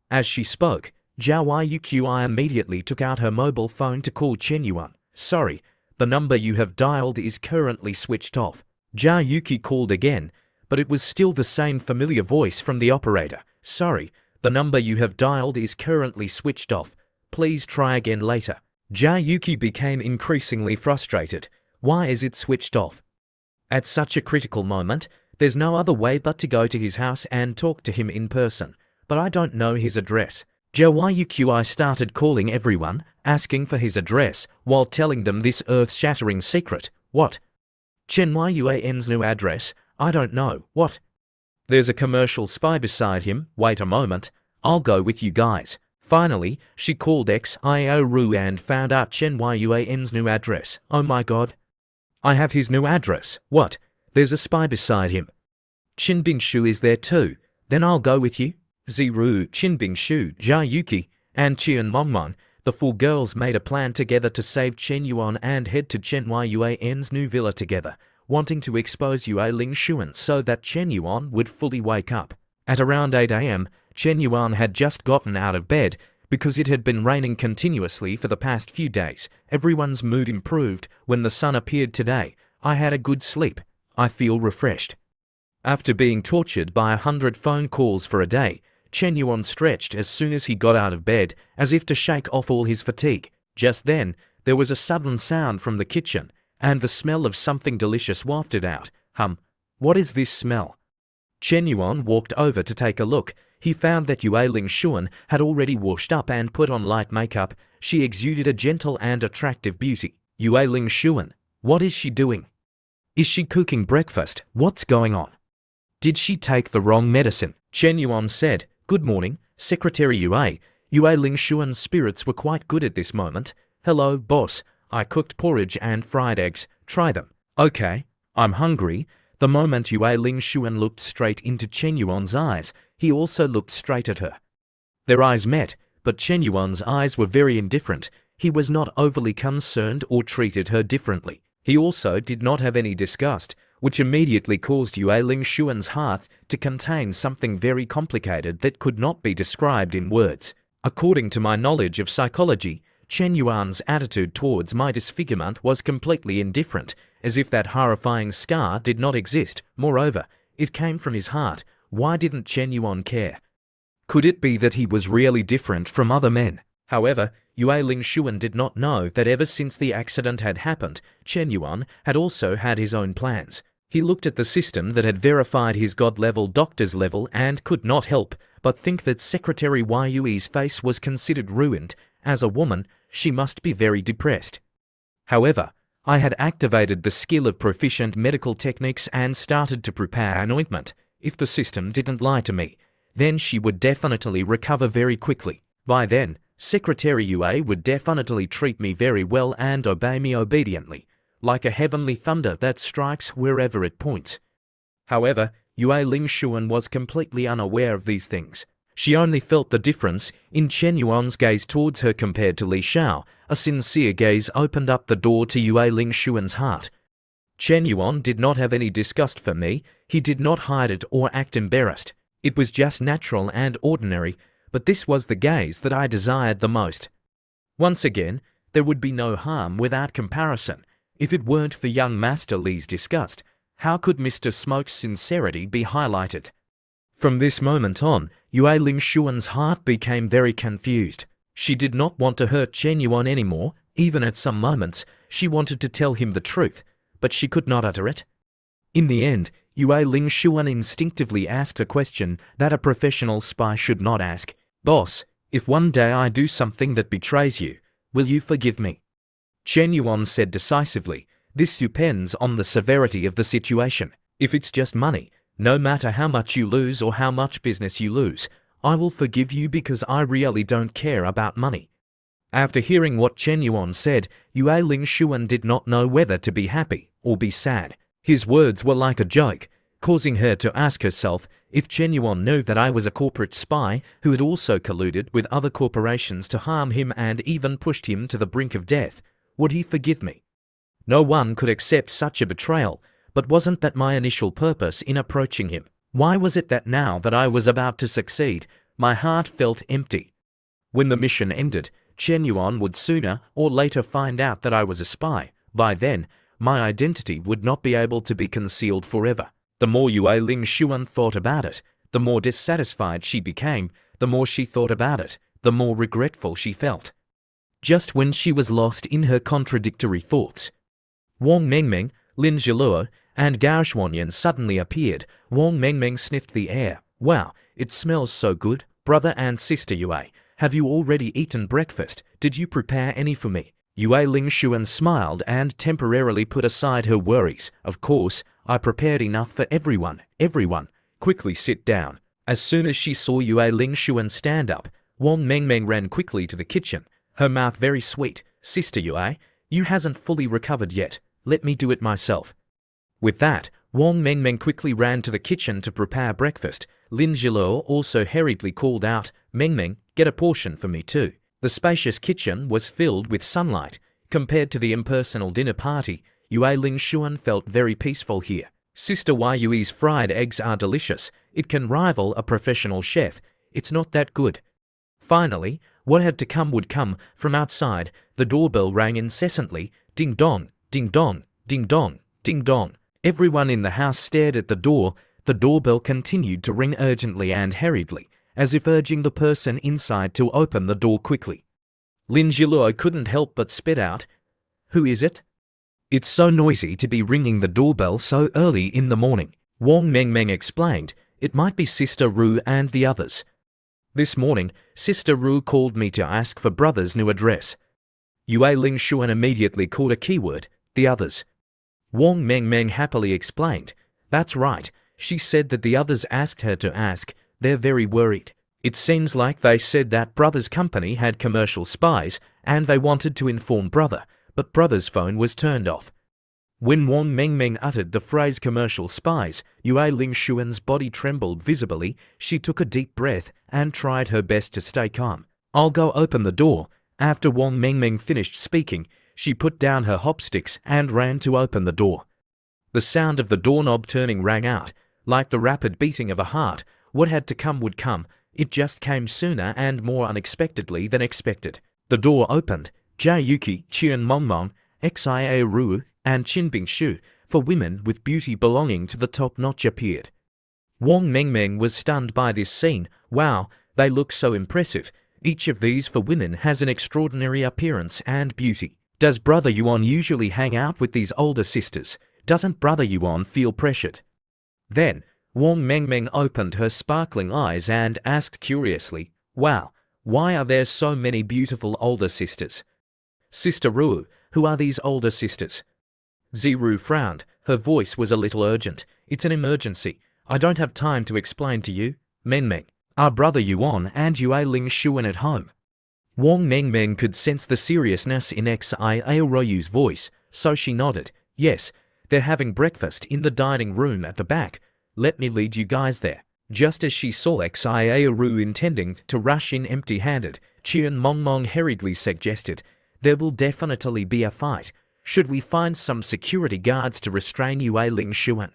As she spoke, Zhou Yuqi immediately took out her mobile phone to call Chen Yuan. Sorry, the number you have dialed is currently switched off. Zhou Yuqi called again, but it was still the same familiar voice from the operator. Sorry, the number you have dialed is currently switched off. Please try again later. Zhou Yuqi became increasingly frustrated. Why is it switched off? At such a critical moment, there's no other way but to go to his house and talk to him in person, but I don't know his address. Zhou Yuqi started calling everyone, asking for his address, while telling them this earth-shattering secret. What? Chen Yuan's new address? I don't know. What? There's a commercial spy beside him. Wait a moment. I'll go with you guys. Finally, she called XIO Ru and found out Chen Yuan's new address. Oh my god. I have his new address. What? There's a spy beside him. Qin Bingshu is there too. Then I'll go with you. Ziru, Qin Bingshu, Zhou Yuqi, and Qian Mongmong The four girls made a plan together to save Chen Yuan and head to Chen Yuan's new villa together, wanting to expose Yue Lingshuan so that Chen Yuan would fully wake up. At around 8 a.m., Chen Yuan had just gotten out of bed. Because it had been raining continuously for the past few days, everyone's mood improved when the sun appeared today. I had a good sleep. I feel refreshed. After being tortured by 100 phone calls for a day, Chen Yuan stretched as soon as he got out of bed, as if to shake off all his fatigue. Just then, there was a sudden sound from the kitchen, and the smell of something delicious wafted out. What is this smell? Chen Yuan walked over to take a look. He found that Yue Lingshuan had already washed up and put on light makeup. She exuded a gentle and attractive beauty. Yue Lingshuan, what is she doing? Is she cooking breakfast? What's going on? Did she take the wrong medicine? Chen Yuan said, "Good morning, Secretary Yue." Yue Lingshuan's spirits were quite good at this moment. "Hello, boss. I cooked porridge and fried eggs. Try them." "Okay, I'm hungry." The moment Yue Lingshuan looked straight into Chen Yuan's eyes, he also looked straight at her. Their eyes met, but Chen Yuan's eyes were very indifferent. He was not overly concerned or treated her differently. He also did not have any disgust, which immediately caused Yue Lingshuan's heart to contain something very complicated that could not be described in words. According to my knowledge of psychology, Chen Yuan's attitude towards my disfigurement was completely indifferent, as if that horrifying scar did not exist. Moreover, it came from his heart. Why didn't Chen Yuan care? Could it be that he was really different from other men? However, Yue Lingshuan did not know that ever since the accident had happened, Chen Yuan had also had his own plans. He looked at the system that had verified his god-level doctor's level and could not help but think that Secretary Yue's face was considered ruined. As a woman, she must be very depressed. However, I had activated the skill of proficient medical techniques and started to prepare an ointment. If the system didn't lie to me, then she would definitely recover very quickly. By then, Secretary Yue would definitely treat me very well and obey me obediently, like a heavenly thunder that strikes wherever it points. However, Yue Lingshuan was completely unaware of these things. She only felt the difference in Chen Yuan's gaze towards her compared to Li Shao. A sincere gaze opened up the door to Yue Lingshuan's heart. Chen Yuan did not have any disgust for me. He did not hide it or act embarrassed. It was just natural and ordinary, but this was the gaze that I desired the most. Once again, there would be no harm without comparison. If it weren't for young Master Li's disgust, how could Mr. Smoke's sincerity be highlighted? From this moment on, Yue Lingshuan's heart became very confused. She did not want to hurt Chen Yuan anymore. Even at some moments, she wanted to tell him the truth, but she could not utter it. In the end, Yue Lingshuan instinctively asked a question that a professional spy should not ask. "Boss, if one day I do something that betrays you, will you forgive me?" Chen Yuan said decisively, "This depends on the severity of the situation. If it's just money, no matter how much you lose or how much business you lose, I will forgive you because I really don't care about money." After hearing what Chen Yuan said, Yue Lingshuan did not know whether to be happy or be sad. His words were like a joke, causing her to ask herself if Chen Yuan knew that I was a corporate spy who had also colluded with other corporations to harm him and even pushed him to the brink of death. Would he forgive me? No one could accept such a betrayal, but wasn't that my initial purpose in approaching him? Why was it that now that I was about to succeed, my heart felt empty? When the mission ended, Chen Yuan would sooner or later find out that I was a spy. By then, my identity would not be able to be concealed forever. The more Yue Lingshuan thought about it, the more dissatisfied she became. The more she thought about it, the more regretful she felt. Just when she was lost in her contradictory thoughts, Wang Mengmeng, Lin Zhiluo, and Gao Xuanyan suddenly appeared. Wang Mengmeng sniffed the air. "Wow, it smells so good. Brother and sister Yue, have you already eaten breakfast? Did you prepare any for me?" Yue Lingshuan smiled and temporarily put aside her worries. "Of course, I prepared enough for everyone. Everyone, quickly sit down." As soon as she saw Yue Lingshuan stand up, Wang Mengmeng ran quickly to the kitchen, her mouth very sweet. "Sister Yue, you hasn't fully recovered yet. Let me do it myself." With that, Wang Mengmeng quickly ran to the kitchen to prepare breakfast. Lin Zhiluo also hurriedly called out, "Mengmeng, get a portion for me too." The spacious kitchen was filled with sunlight. Compared to the impersonal dinner party, Yue Lingshuan felt very peaceful here. Sister Yue's fried eggs are delicious. It can rival a professional chef. It's not that good. Finally, what had to come would come. From outside, the doorbell rang incessantly. Ding dong, ding dong, ding dong, ding dong. Everyone in the house stared at the door. The doorbell continued to ring urgently and hurriedly, as if urging the person inside to open the door quickly. Lin Jiluo couldn't help but spit out, "Who is it? It's so noisy to be ringing the doorbell so early in the morning." Wang Mengmeng explained, "It might be Sister Ru and the others. This morning, Sister Ru called me to ask for brother's new address." Yue Lingshuan immediately caught a keyword, "the others." Wang Mengmeng happily explained, "That's right. She said that the others asked her to ask. They're very worried. It seems like they said that brother's company had commercial spies and they wanted to inform brother, but brother's phone was turned off." When Wang Mengmeng uttered the phrase commercial spies, Yue Lingshuan's body trembled visibly. She took a deep breath and tried her best to stay calm. "I'll go open the door." After Wang Mengmeng finished speaking, she put down her hopsticks and ran to open the door. The sound of the doorknob turning rang out, like the rapid beating of a heart. What had to come would come. It just came sooner and more unexpectedly than expected. The door opened. Jia Yuki, Qian Mongmong, Xia Ru, and Qin Bingshu, for women with beauty belonging to the top notch, appeared. Wang Mengmeng was stunned by this scene. Wow, they look so impressive. Each of these for women has an extraordinary appearance and beauty. Does Brother Yuan usually hang out with these older sisters? Doesn't Brother Yuan feel pressured? Then, Wang Mengmeng opened her sparkling eyes and asked curiously, "Wow, why are there so many beautiful older sisters? Sister Ru, who are these older sisters?" Ziru frowned. Her voice was a little urgent. "It's an emergency. I don't have time to explain to you. Mengmeng, are Brother Yuan and Yue Lingshuan at home?" Wang Mengmeng could sense the seriousness in Xia Ru's voice, so she nodded. "Yes, they're having breakfast in the dining room at the back. Let me lead you guys there." Just as she saw Xia Ru intending to rush in empty-handed, Qian Mongmong hurriedly suggested, "There will definitely be a fight. Should we find some security guards to restrain Yue Lingshuan?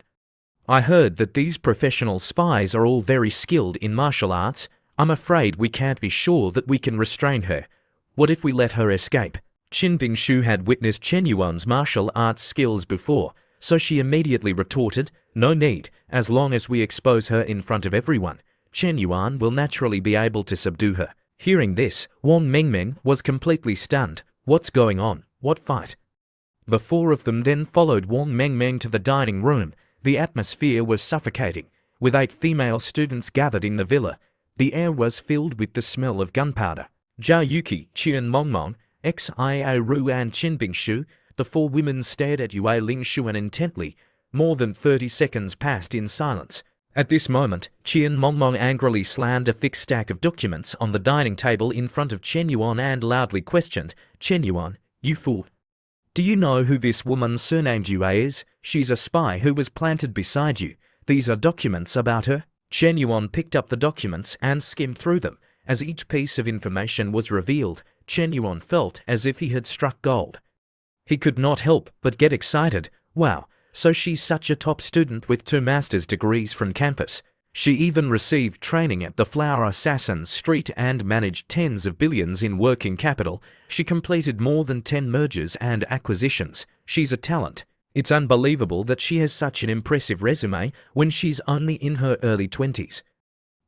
I heard that these professional spies are all very skilled in martial arts. I'm afraid we can't be sure that we can restrain her. What if we let her escape?" Qin Bingshu had witnessed Chen Yuan's martial arts skills before, so she immediately retorted, "No need. As long as we expose her in front of everyone, Chen Yuan will naturally be able to subdue her." Hearing this, Wang Mengmeng was completely stunned. What's going on? What fight? The four of them then followed Wang Mengmeng to the dining room. The atmosphere was suffocating. With 8 female students gathered in the villa, the air was filled with the smell of gunpowder. Jia Yuki, Qian Mongmong, Xia Ru and Qin Bingshu, the 4 women stared at Yue Lingshuan intently. More than 30 seconds passed in silence. At this moment, Qian Mongmong angrily slammed a thick stack of documents on the dining table in front of Chen Yuan and loudly questioned, "Chen Yuan, you fool. Do you know who this woman surnamed Yue is? She's a spy who was planted beside you. These are documents about her." Chen Yuan picked up the documents and skimmed through them. As each piece of information was revealed, Chen Yuan felt as if he had struck gold. He could not help but get excited. Wow, so she's such a top student with 2 master's degrees from campus. She even received training at the Flower Assassin Street and managed tens of billions in working capital. She completed more than 10 mergers and acquisitions. She's a talent. It's unbelievable that she has such an impressive resume when she's only in her early 20s.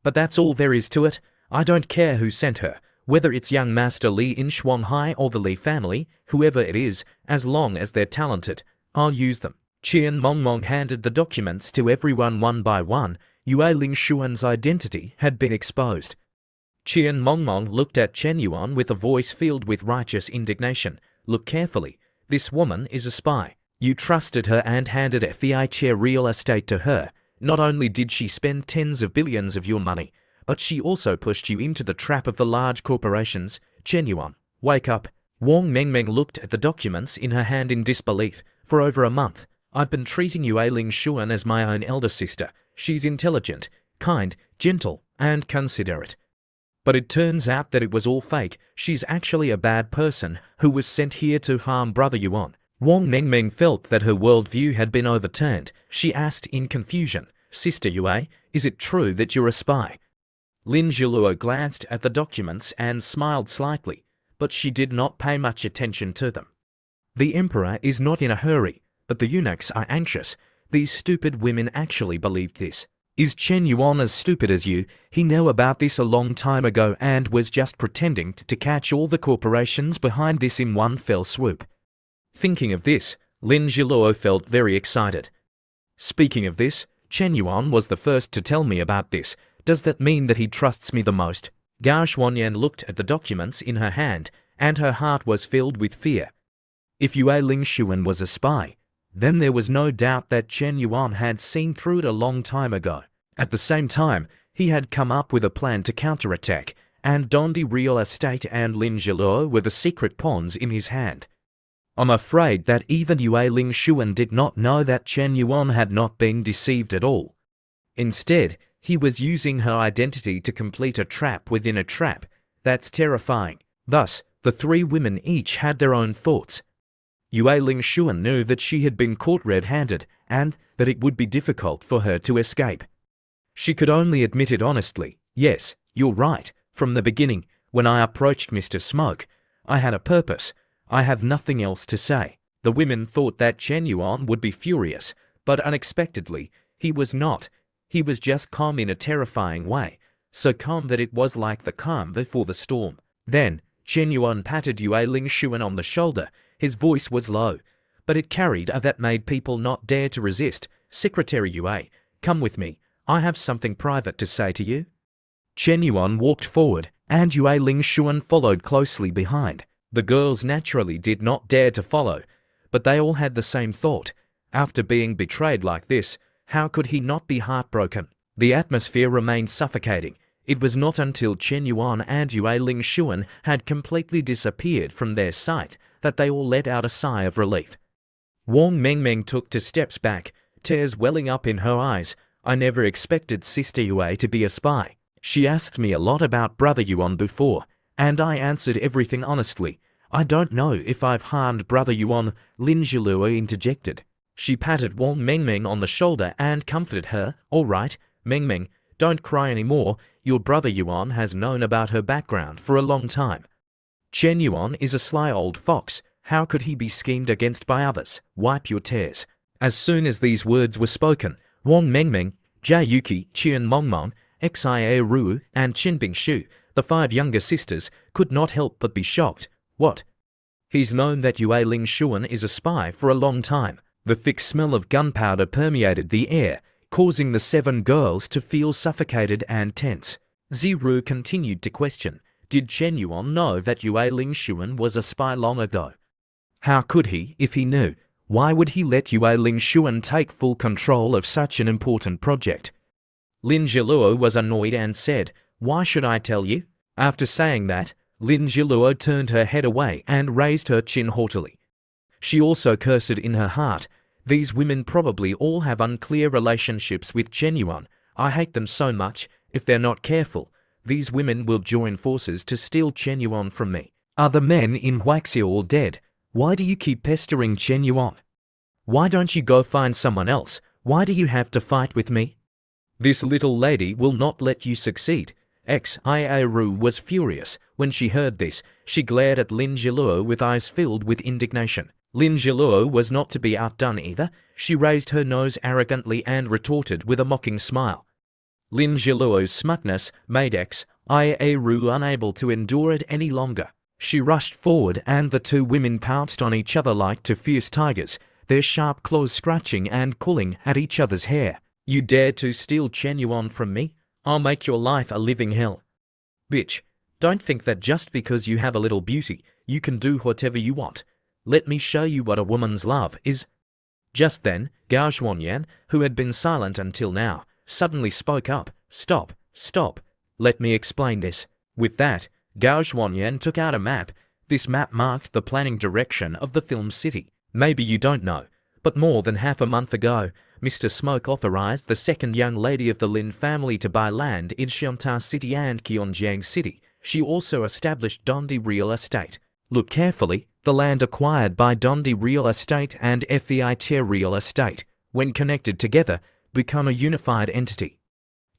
But that's all there is to it. I don't care who sent her, whether it's young Master Li in Shuanghai or the Li family, whoever it is, as long as they're talented, I'll use them. Qian Mongmong handed the documents to everyone one by one. Yue Lingshuan's identity had been exposed. Qian Mongmong looked at Chen Yuan with a voice filled with righteous indignation. "Look carefully. This woman is a spy. You trusted her and handed FEICHE real estate to her. Not only did she spend tens of billions of your money, but she also pushed you into the trap of the large corporations. Chen Yuan, wake up." Wang Mengmeng looked at the documents in her hand in disbelief. "For over a month, I've been treating Yue Lingshuan as my own elder sister. She's intelligent, kind, gentle, and considerate. But it turns out that it was all fake. She's actually a bad person who was sent here to harm Brother Yuan. Wang Mengmeng felt that her worldview had been overturned. She asked in confusion, Sister Yue, is it true that you're a spy? Lin Zhiluo glanced at the documents and smiled slightly, but she did not pay much attention to them. The emperor is not in a hurry, but the eunuchs are anxious. These stupid women actually believed this. Is Chen Yuan as stupid as you? He knew about this a long time ago and was just pretending to catch all the corporations behind this in one fell swoop. Thinking of this, Lin Zhiluo felt very excited. Speaking of this, Chen Yuan was the first to tell me about this. Does that mean that he trusts me the most? Gao Xuanyan looked at the documents in her hand, and her heart was filled with fear. If Yue Lingshuan was a spy, then there was no doubt that Chen Yuan had seen through it a long time ago. At the same time, he had come up with a plan to counterattack, and Dondi Real Estate and Lin Zhiluo were the secret pawns in his hand. I'm afraid that even Yue Lingshuan did not know that Chen Yuan had not been deceived at all. Instead, he was using her identity to complete a trap within a trap. That's terrifying. Thus, the three women each had their own thoughts. Yue Lingshuan knew that she had been caught red-handed and that it would be difficult for her to escape. She could only admit it honestly. Yes, you're right. From the beginning, when I approached Mr. Smoke, I had a purpose. I have nothing else to say. The women thought that Chen Yuan would be furious, but unexpectedly, he was not. He was just calm in a terrifying way, so calm that it was like the calm before the storm. Then, Chen Yuan patted Yue Lingshuan on the shoulder. His voice was low, but it carried a that made people not dare to resist. Secretary Yue, come with me. I have something private to say to you. Chen Yuan walked forward, and Yue Lingshuan followed closely behind. The girls naturally did not dare to follow, but they all had the same thought. After being betrayed like this, how could he not be heartbroken? The atmosphere remained suffocating. It was not until Chen Yuan and Yue Lingshuan had completely disappeared from their sight that they all let out a sigh of relief. Wang Mengmeng took 2 steps back, tears welling up in her eyes. I never expected Sister Yue to be a spy. She asked me a lot about Brother Yuan before, and I answered everything honestly. I don't know if I've harmed Brother Yuan, Lin Zhiluo interjected. She patted Wang Mengmeng on the shoulder and comforted her. All right, Mengmeng, don't cry anymore. Your brother Yuan has known about her background for a long time. Chen Yuan is a sly old fox. How could he be schemed against by others? Wipe your tears. As soon as these words were spoken, Wang Mengmeng, Jia Yuki, Qian Mongmong, Xia Ru, and Qin Bingshu, the 5 younger sisters, could not help but be shocked. What? He's known that Yue Lingshuan is a spy for a long time. The thick smell of gunpowder permeated the air, causing the 7 girls to feel suffocated and tense. Ziru continued to question. Did Chen Yuan know that Yue Lingshuan was a spy long ago? How could he, if he knew? Why would he let Yue Lingshuan take full control of such an important project? Lin Zhiluo was annoyed and said, Why should I tell you? After saying that, Lin Zhiluo turned her head away and raised her chin haughtily. She also cursed in her heart. These women probably all have unclear relationships with Chen Yuan. I hate them so much. If they're not careful, these women will join forces to steal Chen Yuan from me. Are the men in Huaxia all dead? Why do you keep pestering Chen Yuan? Why don't you go find someone else? Why do you have to fight with me? This little lady will not let you succeed. Xia Ru was furious. When she heard this, she glared at Lin Zhiluo with eyes filled with indignation. Lin Zhiluo was not to be outdone either. She raised her nose arrogantly and retorted with a mocking smile. Lin Zhiluo's smugness made Xia Ru unable to endure it any longer. She rushed forward and the 2 women pounced on each other like 2 fierce tigers, their sharp claws scratching and pulling at each other's hair. You dare to steal Chen Yuan from me? I'll make your life a living hell. Bitch, don't think that just because you have a little beauty, you can do whatever you want. Let me show you what a woman's love is. Just then, Gao Xuanyan, who had been silent until now, suddenly spoke up. Stop, stop. Let me explain this. With that, Gao Xuanyan took out a map. This map marked the planning direction of the film city. Maybe you don't know, but more than half a month ago, Mr. Smoke authorized the second young lady of the Lin family to buy land in Xianta City and Qionjiang City. She also established Dondi Real Estate. Look carefully, the land acquired by Dondi Real Estate and FEIT Real Estate, when connected together, become a unified entity.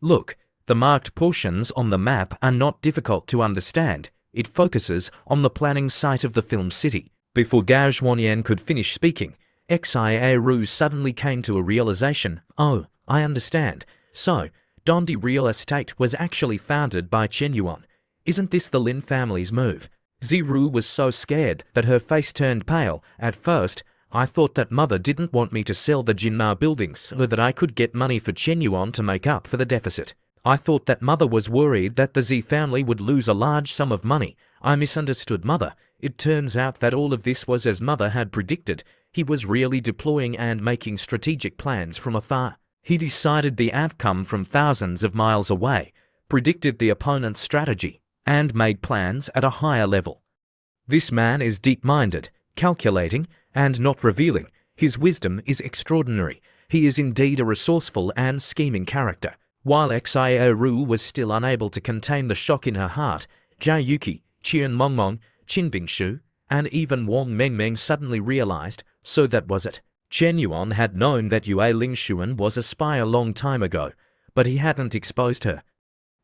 Look, the marked portions on the map are not difficult to understand. It focuses on the planning site of the film city. Before Gao Zhuanyan could finish speaking, Xia Ru suddenly came to a realization. Oh, I understand. So, Dondi Real Estate was actually founded by Chen Yuan. Isn't this the Lin family's move? Ziru was so scared that her face turned pale. At first, I thought that mother didn't want me to sell the Jinmao buildings so that I could get money for Chen Yuan to make up for the deficit. I thought that mother was worried that the Z family would lose a large sum of money. I misunderstood mother. It turns out that all of this was as mother had predicted. He was really deploying and making strategic plans from afar. He decided the outcome from thousands of miles away, predicted the opponent's strategy, and made plans at a higher level. This man is deep-minded, calculating, and not revealing. His wisdom is extraordinary. He is indeed a resourceful and scheming character. While Xia Ru was still unable to contain the shock in her heart, Jia Yuki, Qian Mongmong, Qin Bingshu, and even Wang Mengmeng suddenly realized, so that was it. Chen Yuan had known that Yue Lingshuan was a spy a long time ago, but he hadn't exposed her.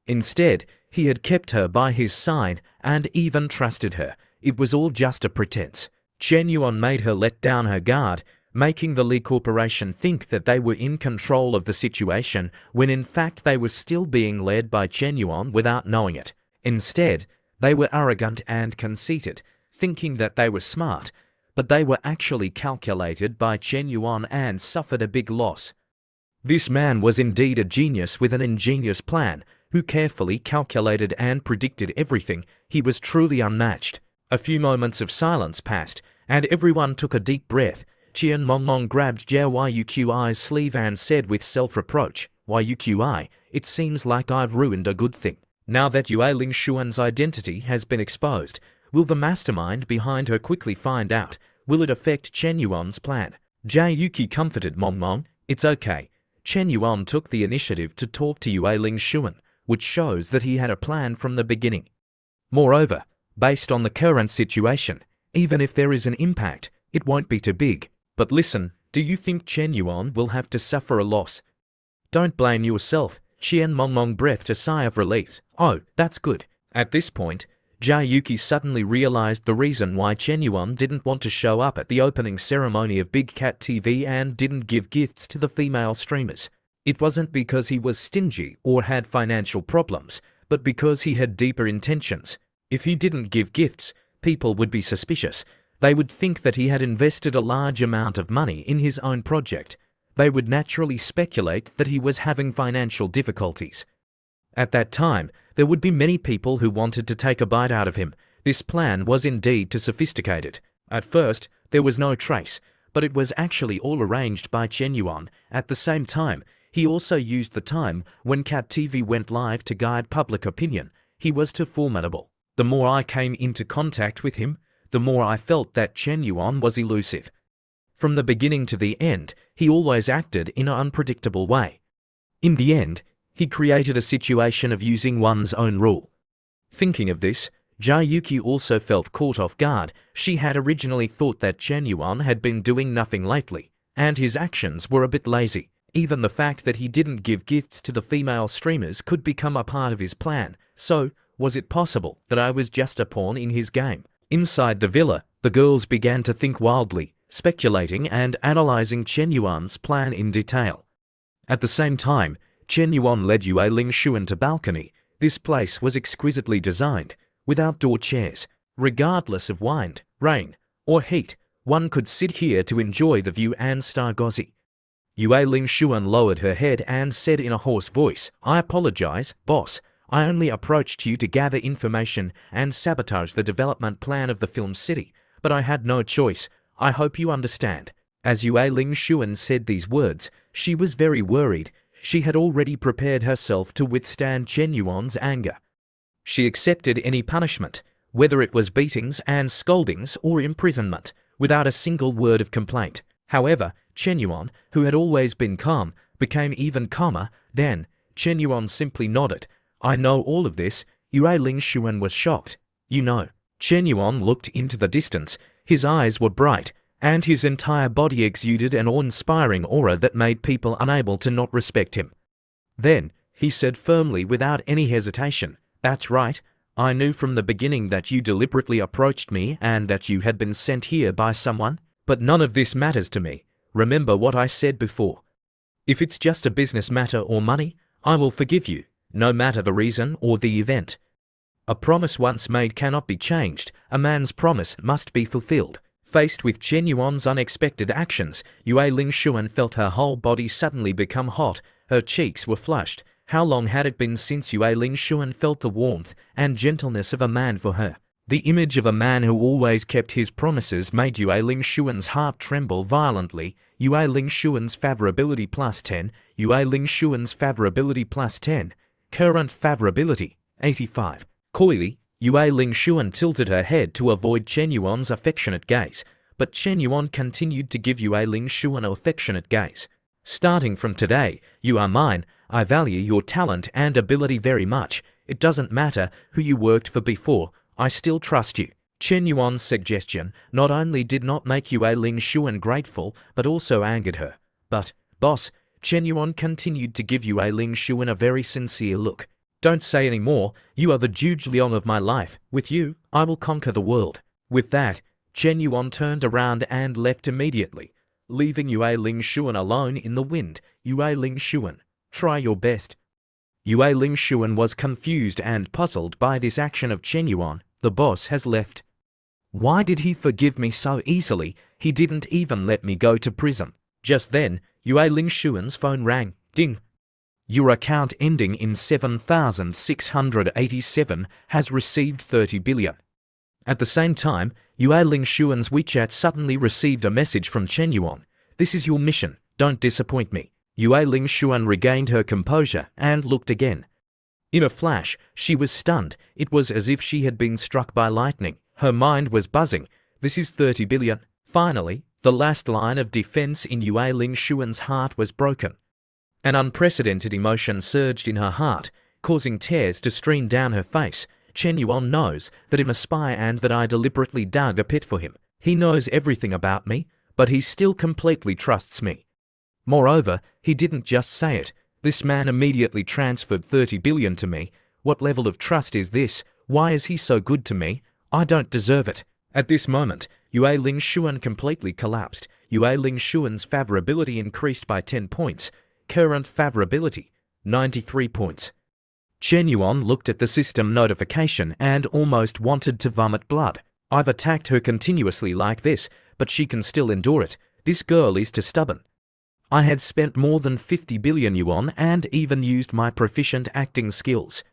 Instead, he had kept her by his side and even trusted her. It was all just a pretense. Chen Yuan made her let down her guard, making the Li Corporation think that they were in control of the situation when in fact they were still being led by Chen Yuan without knowing it. Instead, they were arrogant and conceited, thinking that they were smart, but they were actually calculated by Chen Yuan and suffered a big loss. This man was indeed a genius with an ingenious plan, who carefully calculated and predicted everything. He was truly unmatched. A few moments of silence passed, and everyone took a deep breath. Qian Mongmong grabbed Jia Yuqi's sleeve and said with self-reproach, Yuqi, it seems like I've ruined a good thing. Now that Yue Lingshuan's identity has been exposed, will the mastermind behind her quickly find out? Will it affect Chen Yuan's plan? Jia Yuqi comforted Mongmong. It's okay. Chen Yuan took the initiative to talk to Yue Lingshuan, which shows that he had a plan from the beginning. Moreover, based on the current situation, even if there is an impact, it won't be too big. But listen, do you think Chen Yuan will have to suffer a loss? Don't blame yourself. Qian Mongmong breathed a sigh of relief. Oh, that's good. At this point, Jia Yuki suddenly realized the reason why Chen Yuan didn't want to show up at the opening ceremony of Big Cat TV and didn't give gifts to the female streamers. It wasn't because he was stingy or had financial problems, but because he had deeper intentions. If he didn't give gifts, people would be suspicious. They would think that he had invested a large amount of money in his own project. They would naturally speculate that he was having financial difficulties. At that time, there would be many people who wanted to take a bite out of him. This plan was indeed too sophisticated. At first, there was no trace, but it was actually all arranged by Chen Yuan. At the same time, he also used the time when Cat TV went live to guide public opinion. He was too formidable. The more I came into contact with him, the more I felt that Chen Yuan was elusive. From the beginning to the end, he always acted in an unpredictable way. In the end, he created a situation of using one's own rule. Thinking of this, Jia Yuki also felt caught off guard. She had originally thought that Chen Yuan had been doing nothing lately, and his actions were a bit lazy. Even the fact that he didn't give gifts to the female streamers could become a part of his plan. So, was it possible that I was just a pawn in his game? Inside the villa, the girls began to think wildly, speculating and analyzing Chen Yuan's plan in detail. At the same time, Chen Yuan led Yue Lingshuan to balcony. This place was exquisitely designed, with outdoor chairs. Regardless of wind, rain, or heat, one could sit here to enjoy the view and stargaze. Yue Lingshuan lowered her head and said in a hoarse voice, I apologize, boss. I only approached you to gather information and sabotage the development plan of the film city, but I had no choice. I hope you understand. As Yue Lingshuan said these words, she was very worried. She had already prepared herself to withstand Chen Yuan's anger. She accepted any punishment, whether it was beatings and scoldings or imprisonment, without a single word of complaint. However, Chen Yuan, who had always been calm, became even calmer. Then, Chen Yuan simply nodded. I know all of this. Yue Lingshuan was shocked. You know. Chen Yuan looked into the distance. His eyes were bright, and his entire body exuded an awe-inspiring aura that made people unable to not respect him. Then, he said firmly without any hesitation, That's right. I knew from the beginning that you deliberately approached me and that you had been sent here by someone, but none of this matters to me. Remember what I said before. If it's just a business matter or money, I will forgive you, no matter the reason or the event. A promise once made cannot be changed. A man's promise must be fulfilled. Faced with Chen Yuan's unexpected actions, Yue Lingshuan felt her whole body suddenly become hot. Her cheeks were flushed. How long had it been since Yue Lingshuan felt the warmth and gentleness of a man for her? The image of a man who always kept his promises made Yue Lingshuan's heart tremble violently. Yue Lingshuan's favorability plus 10. Yue Lingshuan's favorability plus 10. Current favorability, 85. Coyly, Yue Lingshuan tilted her head to avoid Chen Yuan's affectionate gaze, but Chen Yuan continued to give Yue Lingshuan an affectionate gaze. Starting from today, you are mine. I value your talent and ability very much. It doesn't matter who you worked for before. I still trust you. Chen Yuan's suggestion not only did not make Yue Lingshuan grateful, but also angered her. But, boss, Chen Yuan continued to give Yue Lingshuan a very sincere look. Don't say any more. You are the Juge Liang of my life. With you, I will conquer the world. With that, Chen Yuan turned around and left immediately, leaving Yue Lingshuan alone in the wind. Yue Lingshuan, try your best. Yue Lingshuan was confused and puzzled by this action of Chen Yuan. The boss has left. Why did he forgive me so easily? He didn't even let me go to prison. Just then, Yue Lingshuan's phone rang. Ding. Your account ending in 7687 has received 30 billion. At the same time, Yue Lingshuan's WeChat suddenly received a message from Chen Yuan. This is your mission. Don't disappoint me. Yue Lingshuan regained her composure and looked again. In a flash, she was stunned. It was as if she had been struck by lightning. Her mind was buzzing. This is 30 billion. Finally, the last line of defense in Yue Lingshuan's heart was broken. An unprecedented emotion surged in her heart, causing tears to stream down her face. Chen Yuan knows that I'm a spy and that I deliberately dug a pit for him. He knows everything about me, but he still completely trusts me. Moreover, he didn't just say it. This man immediately transferred 30 billion to me. What level of trust is this? Why is he so good to me? I don't deserve it. At this moment, Yue Lingshuan completely collapsed. Yue Lingshuan's favorability increased by 10 points. Current favorability, 93 points. Chen Yuan looked at the system notification and almost wanted to vomit blood. I've attacked her continuously like this, but she can still endure it. This girl is too stubborn. I had spent more than 50 billion yuan and even used my proficient acting skills.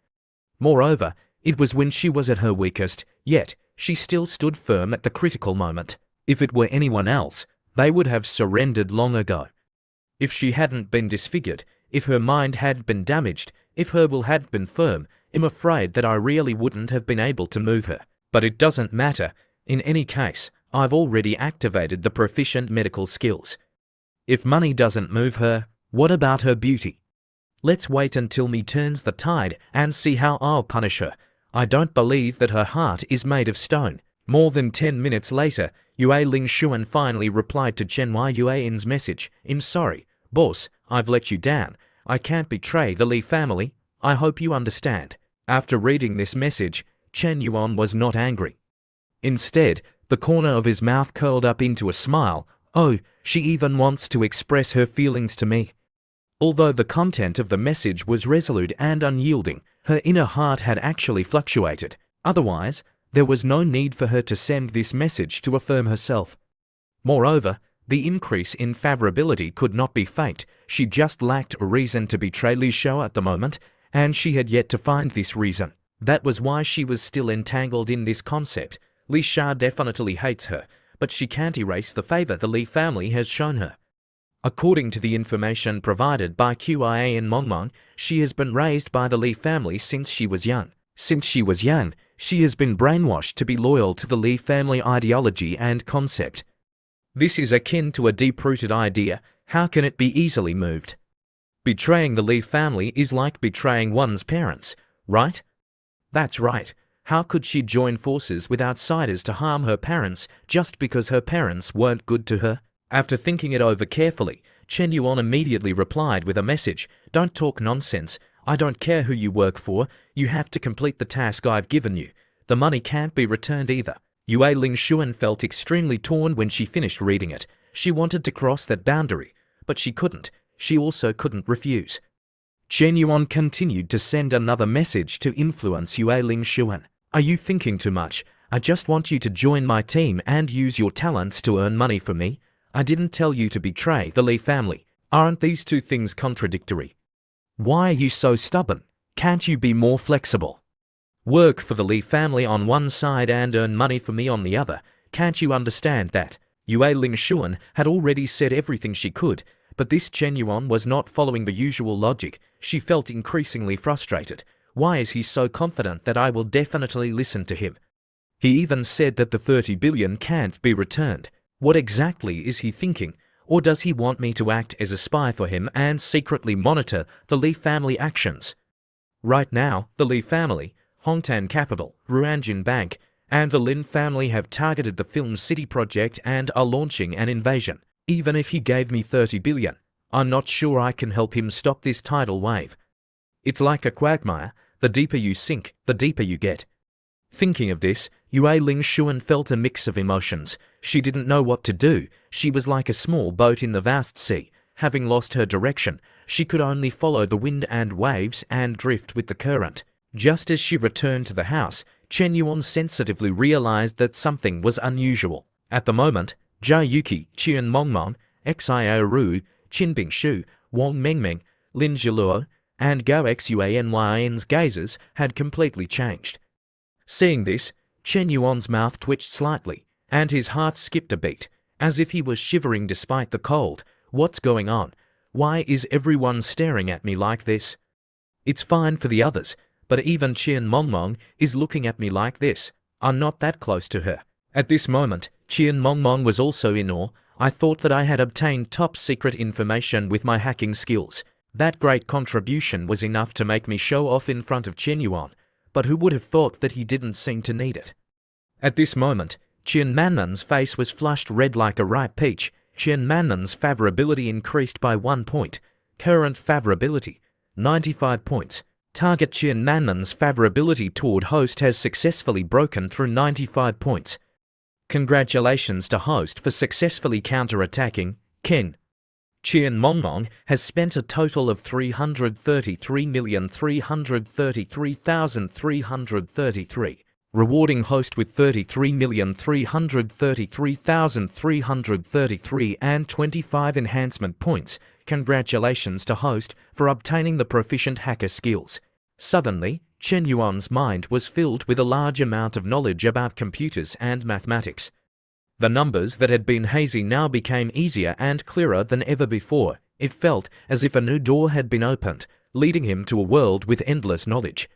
Moreover, it was when she was at her weakest, yet she still stood firm at the critical moment. If it were anyone else, they would have surrendered long ago. If she hadn't been disfigured, if her mind had been damaged, if her will had been firm, I'm afraid that I really wouldn't have been able to move her. But it doesn't matter. In any case, I've already activated the proficient medical skills. If money doesn't move her, what about her beauty? Let's wait until me turns the tide and see how I'll punish her. I don't believe that her heart is made of stone. More than 10 minutes later, Yue Lingshuan finally replied to Chen Yuan's message. I'm sorry, boss, I've let you down. I can't betray the Li family. I hope you understand. After reading this message, Chen Yuan was not angry. Instead, the corner of his mouth curled up into a smile. Oh, she even wants to express her feelings to me. Although the content of the message was resolute and unyielding, her inner heart had actually fluctuated. Otherwise, there was no need for her to send this message to affirm herself. Moreover, the increase in favorability could not be faked. She just lacked a reason to betray Li Shao at the moment, and she had yet to find this reason. That was why she was still entangled in this concept. Li Shao definitely hates her, but she can't erase the favor the Li family has shown her. According to the information provided by QIA and Mongmong, she has been raised by the Li family since she was young. Since she was young, she has been brainwashed to be loyal to the Li family ideology and concept. This is akin to a deep-rooted idea. How can it be easily moved? Betraying the Lee family is like betraying one's parents, right? That's right. How could she join forces with outsiders to harm her parents just because her parents weren't good to her? After thinking it over carefully, Chen Yuan immediately replied with a message. Don't talk nonsense. I don't care who you work for. You have to complete the task I've given you. The money can't be returned either. Yue Lingshuan felt extremely torn when she finished reading it. She wanted to cross that boundary, but she couldn't. She also couldn't refuse. Chen Yuan continued to send another message to influence Yue Lingshuan. Are you thinking too much? I just want you to join my team and use your talents to earn money for me. I didn't tell you to betray the Lee family. Aren't these two things contradictory? Why are you so stubborn? Can't you be more flexible? Work for the Lee family on one side and earn money for me on the other. Can't you understand that? Yue Lingshuan had already said everything she could, but this Chen Yuan was not following the usual logic. She felt increasingly frustrated. Why is he so confident that I will definitely listen to him? He even said that the 30 billion can't be returned. What exactly is he thinking? Or does he want me to act as a spy for him and secretly monitor the Lee family actions? Right now, the Lee family, Hongtan Capital, Ruanjin Bank, and the Lin family have targeted the Film City project and are launching an invasion. Even if he gave me 30 billion, I'm not sure I can help him stop this tidal wave. It's like a quagmire. The deeper you sink, the deeper you get. Thinking of this, Yue Lingshuan felt a mix of emotions. She didn't know what to do. She was like a small boat in the vast sea. Having lost her direction, she could only follow the wind and waves and drift with the current. Just as she returned to the house, Chen Yuan sensitively realized that something was unusual. At the moment, Zhao Yuki, Qian Mongmong, Xio Ru, Qin Bingshu, Wang Mengmeng, Lin Zhiluo, and Gao Xuanyn's gazes had completely changed. Seeing this, Chen Yuan's mouth twitched slightly, and his heart skipped a beat, as if he was shivering despite the cold. What's going on? Why is everyone staring at me like this? It's fine for the others, but even Qian Mongmong is looking at me like this. I'm not that close to her. At this moment, Qian Mongmong was also in awe. I thought that I had obtained top-secret information with my hacking skills. That great contribution was enough to make me show off in front of Chen Yuan, but who would have thought that he didn't seem to need it? At this moment, Qian Manman's face was flushed red like a ripe peach. Qian Manman's favorability increased by 1 point. Current favorability, 95 points. Target Qian Manman's favorability toward host has successfully broken through 95 points. Congratulations to host for successfully counter-attacking Ken. Qian Mongmong has spent a total of 333,333,333, rewarding host with 33,333,333 and 25 enhancement points. Congratulations to host for obtaining the proficient hacker skills. Suddenly, Chen Yuan's mind was filled with a large amount of knowledge about computers and mathematics. The numbers that had been hazy now became easier and clearer than ever before. It felt as if a new door had been opened, leading him to a world with endless knowledge.